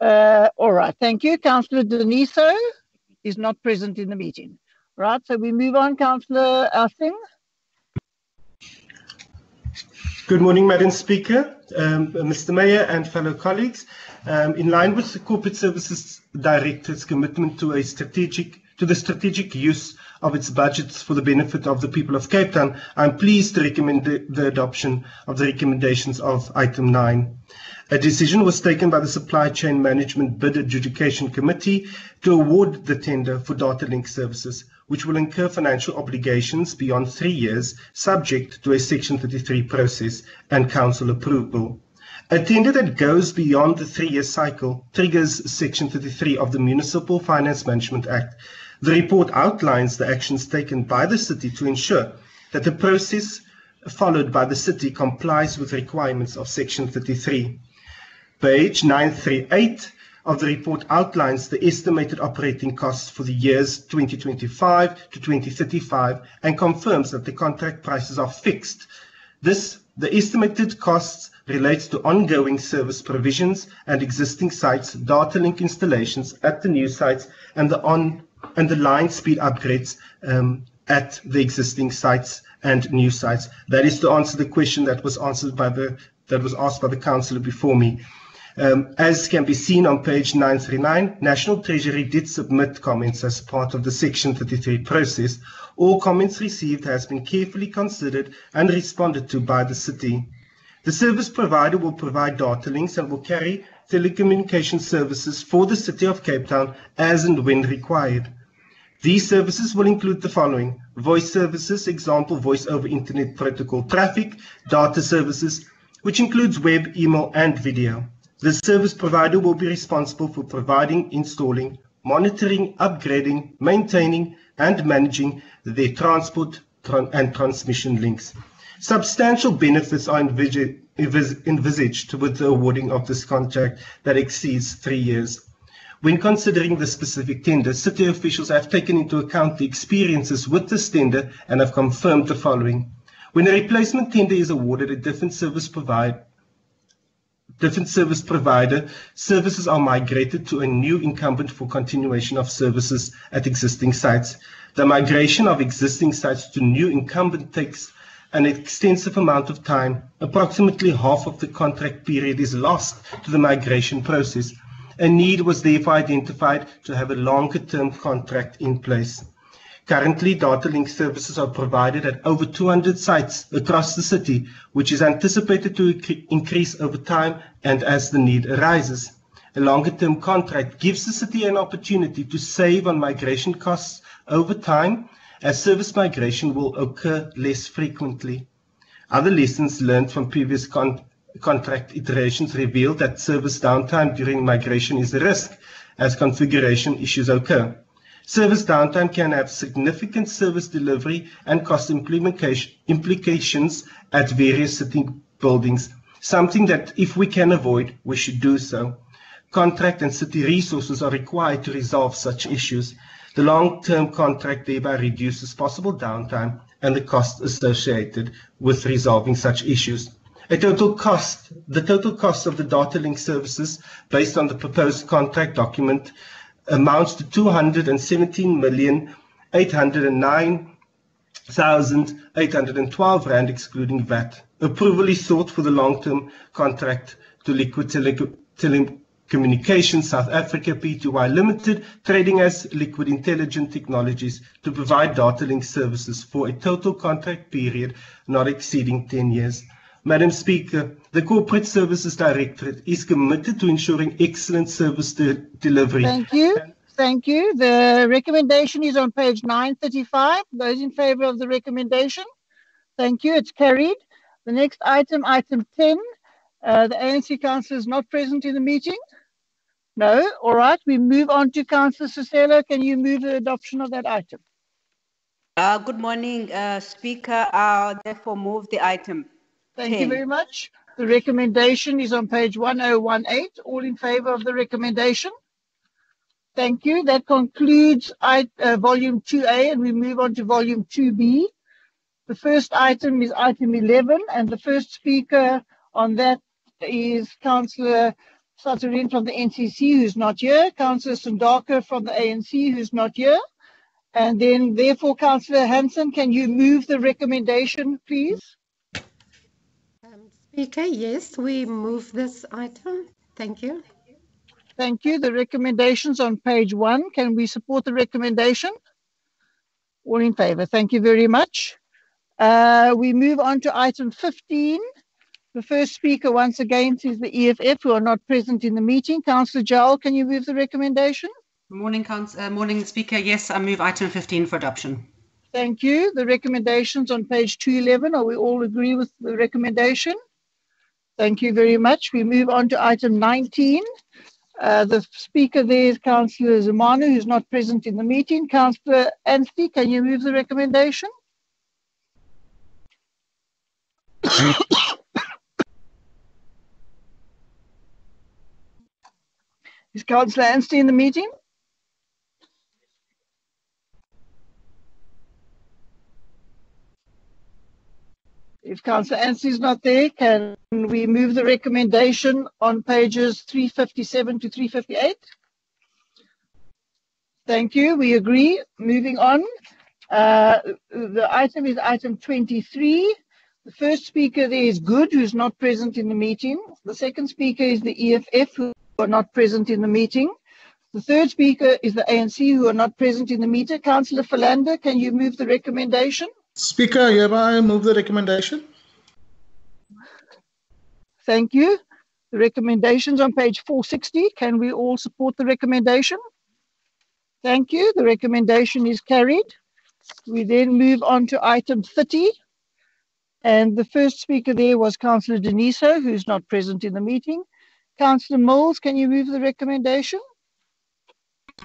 All right, thank you. Councillor Deniso is not present in the meeting. Right, so we move on. Councillor Asing. Good morning, Madam Speaker, Mr. Mayor and fellow colleagues. In line with the Corporate Services Directorate's commitment to the strategic use of its budgets for the benefit of the people of Cape Town, I'm pleased to recommend the adoption of the recommendations of item 9. A decision was taken by the Supply Chain Management Bid Adjudication Committee to award the tender for data link services, which will incur financial obligations beyond 3 years, subject to a Section 33 process and council approval. A tender that goes beyond the 3-year cycle triggers Section 33 of the Municipal Finance Management Act. The report outlines the actions taken by the city to ensure that the process followed by the city complies with requirements of Section 33. Page 938 of the report outlines the estimated operating costs for the years 2025 to 2035 and confirms that the contract prices are fixed. The estimated costs relates to ongoing service provisions and existing sites, data link installations at the new sites, and the line speed upgrades at the existing sites and new sites. That is to answer the question that was asked by the councillor before me. As can be seen on page 939, National Treasury did submit comments as part of the Section 33 process. All comments received has been carefully considered and responded to by the city. The service provider will provide data links and will carry telecommunication services for the City of Cape Town as and when required. These services will include the following: voice services, example, voice over Internet Protocol traffic, data services, which includes web, email, and video. The service provider will be responsible for providing, installing, monitoring, upgrading, maintaining, and managing their transport and transmission links. Substantial benefits are envisaged with the awarding of this contract that exceeds 3 years. When considering the specific tender, city officials have taken into account the experiences with this tender and have confirmed the following. When a replacement tender is awarded a different service provider, services are migrated to a new incumbent for continuation of services at existing sites. The migration of existing sites to new incumbent takes an extensive amount of time. Approximately half of the contract period is lost to the migration process. A need was therefore identified to have a longer-term contract in place. Currently, data link services are provided at over 200 sites across the city, which is anticipated to increase over time and as the need arises. A longer-term contract gives the city an opportunity to save on migration costs over time, as service migration will occur less frequently. Other lessons learned from previous contract iterations reveal that service downtime during migration is a risk, as configuration issues occur. Service downtime can have significant service delivery and cost implications at various city buildings, something that if we can avoid, we should do so. Contract and city resources are required to resolve such issues. The long-term contract thereby reduces possible downtime and the cost associated with resolving such issues. The total cost of the data link services based on the proposed contract document amounts to 217,809,812 rand excluding VAT. Approval is sought for the long-term contract to Liquid Telecommunications South Africa Pty Limited, trading as Liquid Intelligent Technologies, to provide data link services for a total contract period not exceeding 10 years. Madam Speaker, the Corporate Services Directorate is committed to ensuring excellent service delivery. Thank you. Thank you. The recommendation is on page 935. Those in favor of the recommendation? Thank you. It's carried. The next item, item 10. The ANC councillor is not present in the meeting? No. All right. We move on to Councillor Siselo. Can you move the adoption of that item? Good morning, Speaker. I'll therefore move the item. Thank you very much. The recommendation is on page 1018. All in favor of the recommendation? Thank you. That concludes volume 2A, and we move on to volume 2B. The first item is item 11, and the first speaker on that is Councillor Saturin from the NCC, who's not here, Councillor Sundaka from the ANC, who's not here, and then therefore Councillor Hanson, can you move the recommendation, please? Speaker, yes, we move this item. Thank you. Thank you. The recommendation's on page 1. Can we support the recommendation? All in favor. Thank you very much. We move on to item 15. The first speaker once again is the EFF, who are not present in the meeting. Councillor Jowl, can you move the recommendation? Morning, Speaker. Yes, I move item 15 for adoption. Thank you. The recommendation's on page 211. Are we all agree with the recommendation? Thank you very much. We move on to item 19. The speaker there is Councillor Zimano, who's not present in the meeting. Councillor Anstey, can you move the recommendation? Is Councillor Anstey in the meeting? If Councillor Anstey is not there, can we move the recommendation on pages 357 to 358? Thank you. We agree. Moving on. The item is item 23. The first speaker there is Good, who's not present in the meeting. The second speaker is the EFF, who are not present in the meeting. The third speaker is the ANC, who are not present in the meeting. Councillor Philander, can you move the recommendation? Speaker, hereby move the recommendation. Thank you. The recommendation's on page 460. Can we all support the recommendation? Thank you. The recommendation is carried. We then move on to item 30. And the first speaker there was Councillor Deniso, who's not present in the meeting. Councillor Mills, can you move the recommendation?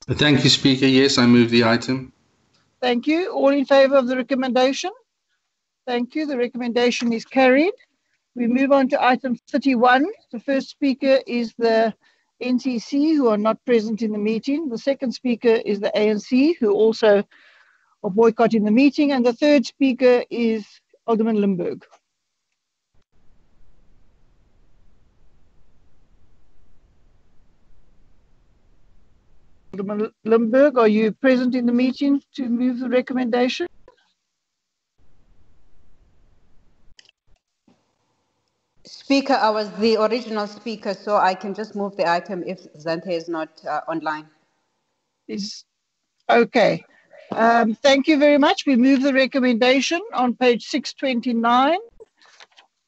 Thank you, Speaker. Yes, I move the item. Thank you. All in favor of the recommendation? Thank you. The recommendation is carried. We move on to item 31. The first speaker is the NCC, who are not present in the meeting. The second speaker is the ANC, who also are boycotting the meeting. And the third speaker is Alderman Limburg. Alderman Limburg, are you present in the meeting to move the recommendation? Speaker, I was the original speaker, so I can just move the item if Zante is not online. Okay. Thank you very much. We move the recommendation on page 629.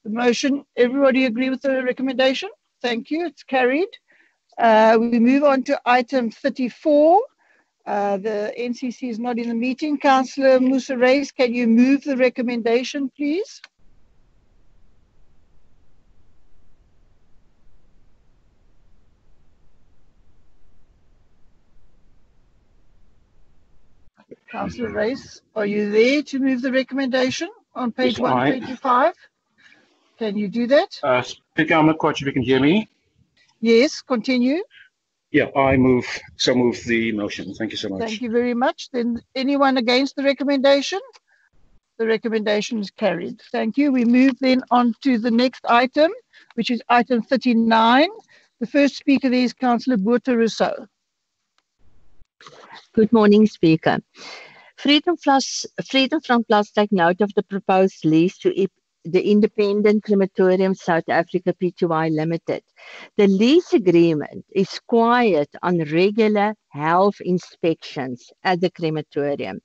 The motion, everybody agree with the recommendation? Thank you. It's carried. We move on to item 34. The NCC is not in the meeting. Councillor Musa Reis, can you move the recommendation, please? Councillor Reis, are you there to move the recommendation on page 125? Can you do that? Speaker, I'm not quite sure if you can hear me. Yes, continue. Yeah, move the motion. Thank you so much. Thank you very much. Then anyone against the recommendation? The recommendation is carried. Thank you. We move then on to the next item, which is item 39. The first speaker there is Councillor Boerta Rousseau. Good morning, Speaker. Freedom Front Plus take note of the proposed lease to the Independent Crematorium South Africa Pty Limited. The lease agreement is quiet on regular health inspections at the crematorium.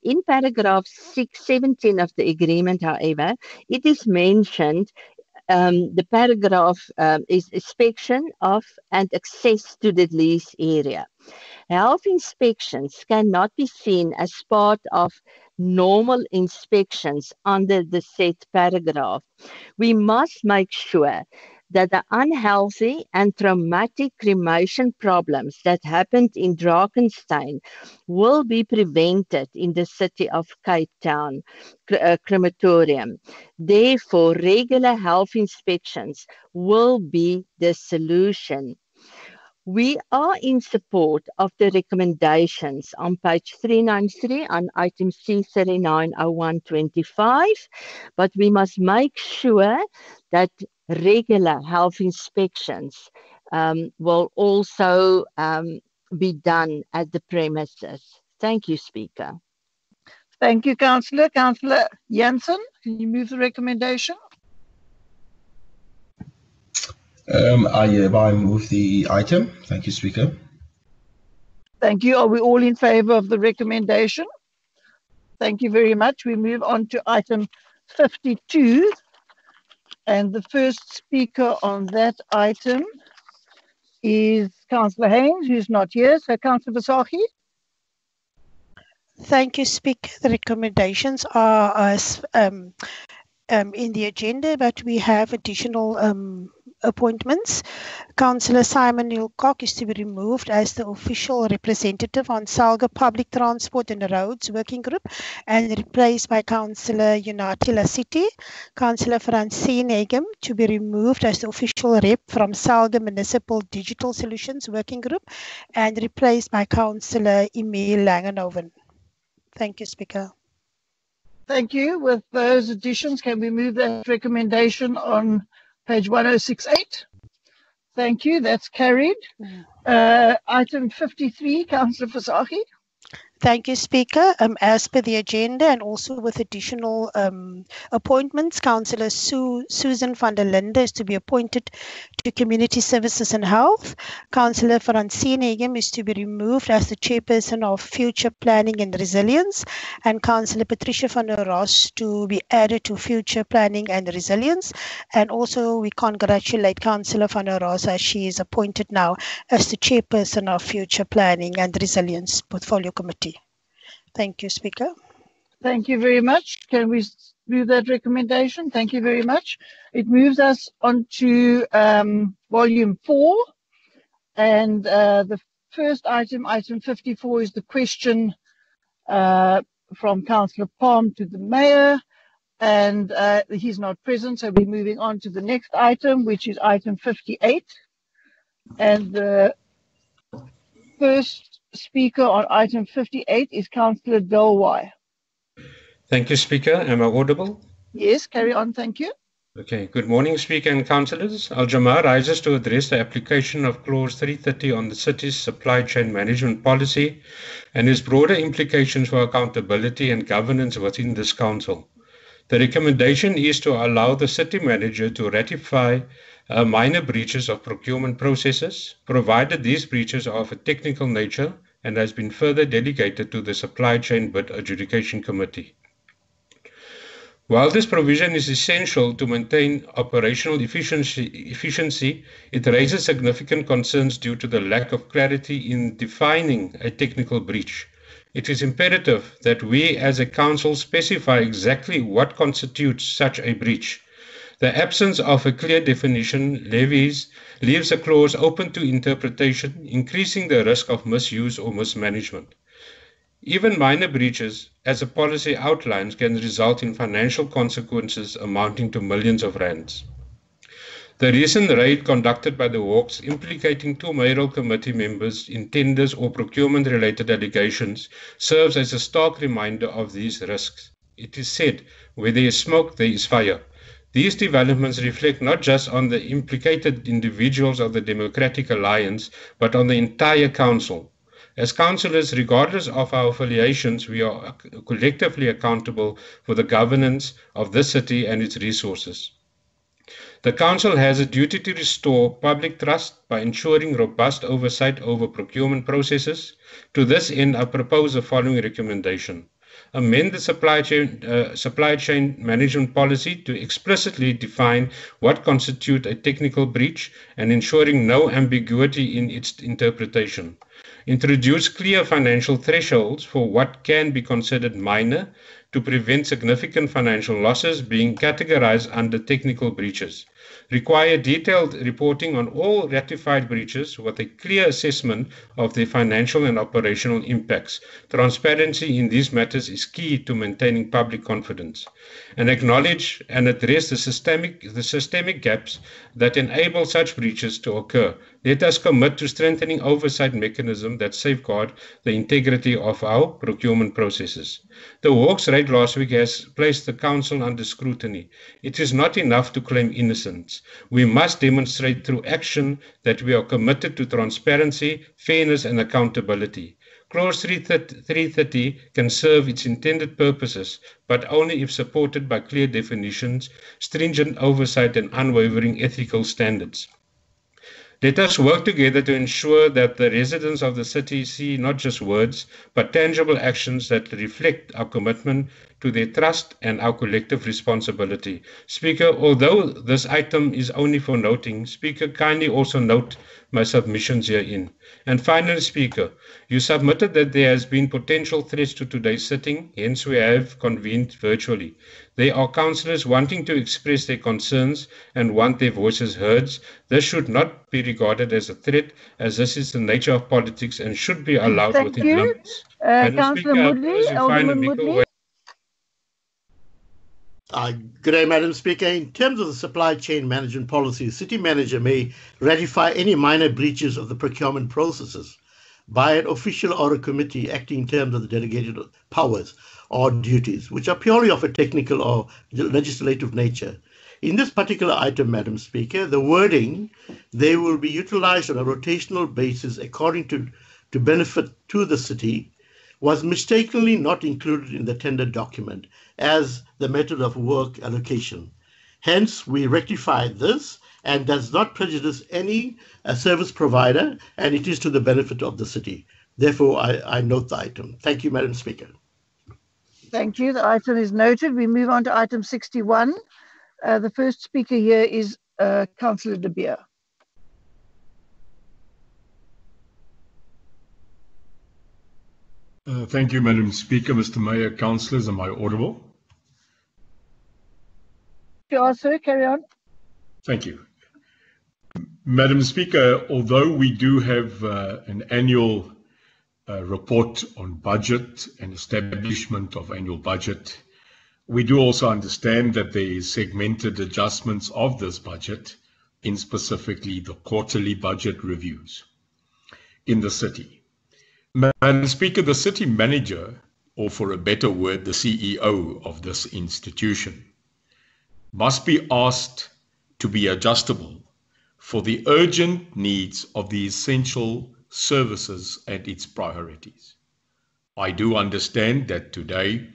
In paragraph 617 of the agreement, however, it is mentioned the paragraph is inspection of and access to the lease area. Health inspections cannot be seen as part of normal inspections under the said paragraph. We must make sure that the unhealthy and traumatic cremation problems that happened in Drakenstein will be prevented in the city of Cape Town crematorium. Therefore, regular health inspections will be the solution. We are in support of the recommendations on page 393 on item C390125, but we must make sure that regular health inspections will also be done at the premises. Thank you, Speaker. Thank you, Councillor. Councillor Jansen, can you move the recommendation? I hereby move the item. Thank you, Speaker. Thank you. Are we all in favour of the recommendation? Thank you very much. We move on to item 52. And the first speaker on that item is Councillor Haynes, who's not here. So, Councillor Visagie. Thank you, Speaker. The recommendations are as in the agenda, but we have additional appointments. Councillor Simon Nilcock is to be removed as the official representative on Salga Public Transport and Roads Working Group and replaced by Councillor Unati Lasiti. Councillor Francine Egem to be removed as the official rep from Salga Municipal Digital Solutions Working Group and replaced by Councillor Emile Langenhoven. Thank you, Speaker. Thank you. With those additions, can we move that recommendation on page 1068? Thank you. That's carried. Item 53, Councillor Visagie. Thank you, Speaker. As per the agenda and also with additional appointments, Councillor Susan van der Linde is to be appointed to Community Services and Health. Councillor Francine Egem is to be removed as the Chairperson of Future Planning and Resilience, and Councillor Patricia van der Ros to be added to Future Planning and Resilience. And also we congratulate Councillor van der Ros as she is appointed now as the Chairperson of Future Planning and Resilience Portfolio Committee. Thank you, Speaker. Thank you very much. Can we move that recommendation? Thank you very much. It moves us on to volume 4. And the first item, item 54, is the question from Councillor Palm to the Mayor. And he's not present, so we're moving on to the next item, which is item 58. And the first speaker on item 58 is Councillor Dolwai. Thank you, Speaker. Am I audible? Yes, carry on. Thank you. Okay, good morning, Speaker and Councillors. Al-Jamar rises to address the application of Clause 330 on the city's supply chain management policy and its broader implications for accountability and governance within this Council. The recommendation is to allow the city manager to ratify minor breaches of procurement processes, provided these breaches are of a technical nature and has been further delegated to the Supply Chain Bid Adjudication Committee. While this provision is essential to maintain operational efficiency, it raises significant concerns due to the lack of clarity in defining a technical breach. It is imperative that we as a council specify exactly what constitutes such a breach. The absence of a clear definition leaves a clause open to interpretation, increasing the risk of misuse or mismanagement. Even minor breaches, as a policy outlines, can result in financial consequences amounting to millions of rands. The recent raid conducted by the Hawks implicating 2 mayoral committee members in tenders or procurement-related allegations serves as a stark reminder of these risks. It is said, where there is smoke, there is fire. These developments reflect not just on the implicated individuals of the Democratic Alliance, but on the entire Council. As councillors, regardless of our affiliations, we are collectively accountable for the governance of this city and its resources. The Council has a duty to restore public trust by ensuring robust oversight over procurement processes. To this end, I propose the following recommendation. Amend the supply chain management policy to explicitly define what constitutes a technical breach and ensuring no ambiguity in its interpretation. Introduce clear financial thresholds for what can be considered minor to prevent significant financial losses being categorized under technical breaches. Require detailed reporting on all ratified breaches with a clear assessment of their financial and operational impacts. Transparency in these matters is key to maintaining public confidence. And acknowledge and address the systemic gaps that enable such breaches to occur. Let us commit to strengthening oversight mechanisms that safeguard the integrity of our procurement processes. The Hawks raid last week has placed the Council under scrutiny. It is not enough to claim innocence. We must demonstrate through action that we are committed to transparency, fairness, and accountability. Clause 330 can serve its intended purposes, but only if supported by clear definitions, stringent oversight, and unwavering ethical standards. Let us work together to ensure that the residents of the city see not just words, but tangible actions that reflect our commitment to their trust and our collective responsibility. Speaker, although this item is only for noting, Speaker, kindly also note my submissions herein. And finally, Speaker, you submitted that there has been potential threats to today's sitting, hence we have convened virtually. There are councillors wanting to express their concerns and want their voices heard. This should not be regarded as a threat, as this is the nature of politics and should be allowed within limits. Councillor Moodley, Alderman Moodley. Good day, Madam Speaker. In terms of the supply chain management policy, the city manager may ratify any minor breaches of the procurement processes by an official or a committee acting in terms of the delegated powers or duties, which are purely of a technical or legislative nature. In this particular item, Madam Speaker, the wording, they will be utilized on a rotational basis according to benefit to the city, was mistakenly not included in the tender document as the method of work allocation. Hence, we rectified this and does not prejudice any service provider, and it is to the benefit of the city. Therefore, I note the item. Thank you, Madam Speaker. Thank you. The item is noted. We move on to item 61. The first speaker here is Councillor De Beer. Thank you, Madam Speaker. Mr. Mayor, councillors, am I audible? You are, sir. Carry on. Thank you. Madam Speaker, although we do have an annual report on budget and establishment of annual budget, we do also understand that there is segmented adjustments of this budget, in specifically the quarterly budget reviews in the city. Madam Speaker, the city manager, or for a better word, the CEO of this institution, must be asked to be adjustable for the urgent needs of the essential services and its priorities. I do understand that today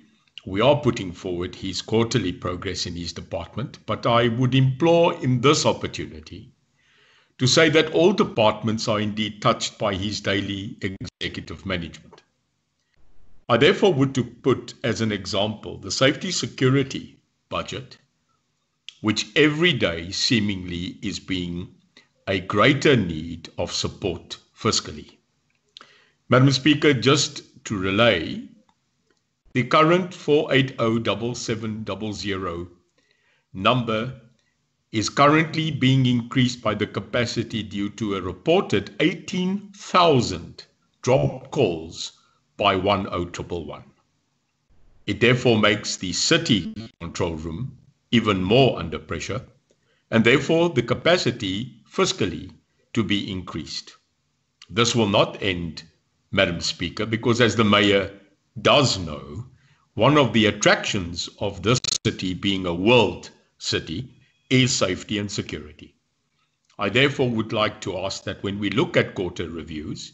we are putting forward his quarterly progress in his department, but I would implore in this opportunity to say that all departments are indeed touched by his daily executive management. I therefore would to put as an example the safety security budget, which every day seemingly is being a greater need of support fiscally. Madam Speaker, just to relay, the current 4807700 number is currently being increased by the capacity due to a reported 18,000 dropped calls by 10111. It therefore makes the city control room even more under pressure, and therefore the capacity fiscally to be increased. This will not end, Madam Speaker, because as the Mayor does know, one of the attractions of this city being a world city is safety and security. I therefore would like to ask that when we look at quarter reviews,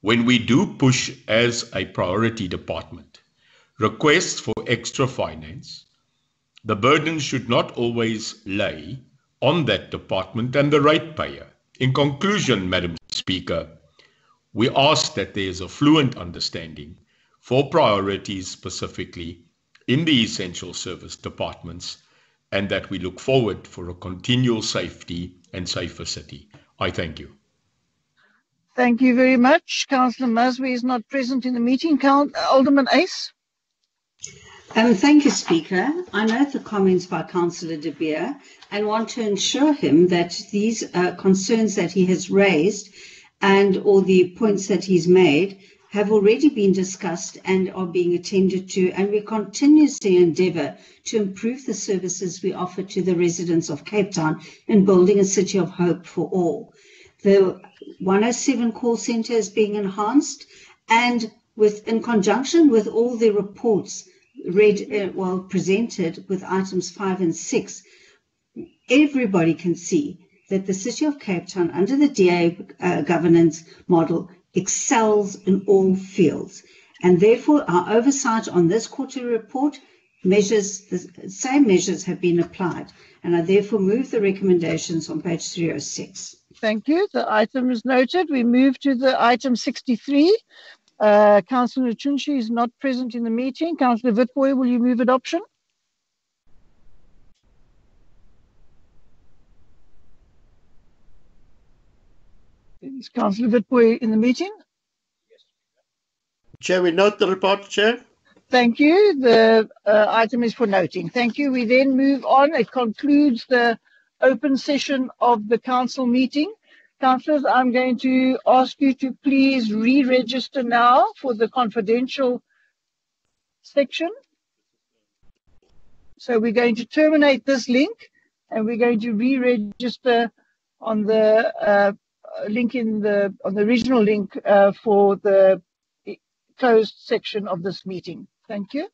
when we do push as a priority department requests for extra finance, the burden should not always lay on that department and the ratepayer. In conclusion, Madam Speaker, we ask that there is a fluent understanding for priorities specifically in the essential service departments, and that we look forward for a continual safety and safer city. I thank you. Thank you very much. Councillor Maswi is not present in the meeting. Alderman Ace. Thank you, Speaker. I note the comments by Councillor De Beer and want to assure him that these concerns that he has raised and all the points that he's made have already been discussed and are being attended to, and we continuously endeavour to improve the services we offer to the residents of Cape Town in building a city of hope for all. The 107 call centre is being enhanced, and in conjunction with all the reports presented with items 5 and 6, everybody can see that the City of Cape Town, under the DA governance model, excels in all fields. And therefore, our oversight on this quarterly report, the same measures have been applied. And I therefore move the recommendations on page 306. Thank you. The item is noted. We move to the item 63. Councillor Chunchi is not present in the meeting. Councillor Witbooi, will you move adoption? Is Councillor Witbooi in the meeting? Chair, we note the report, Chair. Thank you. The item is for noting. Thank you. We then move on. It concludes the open session of the council meeting. Councillors, I'm going to ask you to please re-register now for the confidential section. So we're going to terminate this link and we're going to re-register on the link on the original link for the closed section of this meeting. Thank you.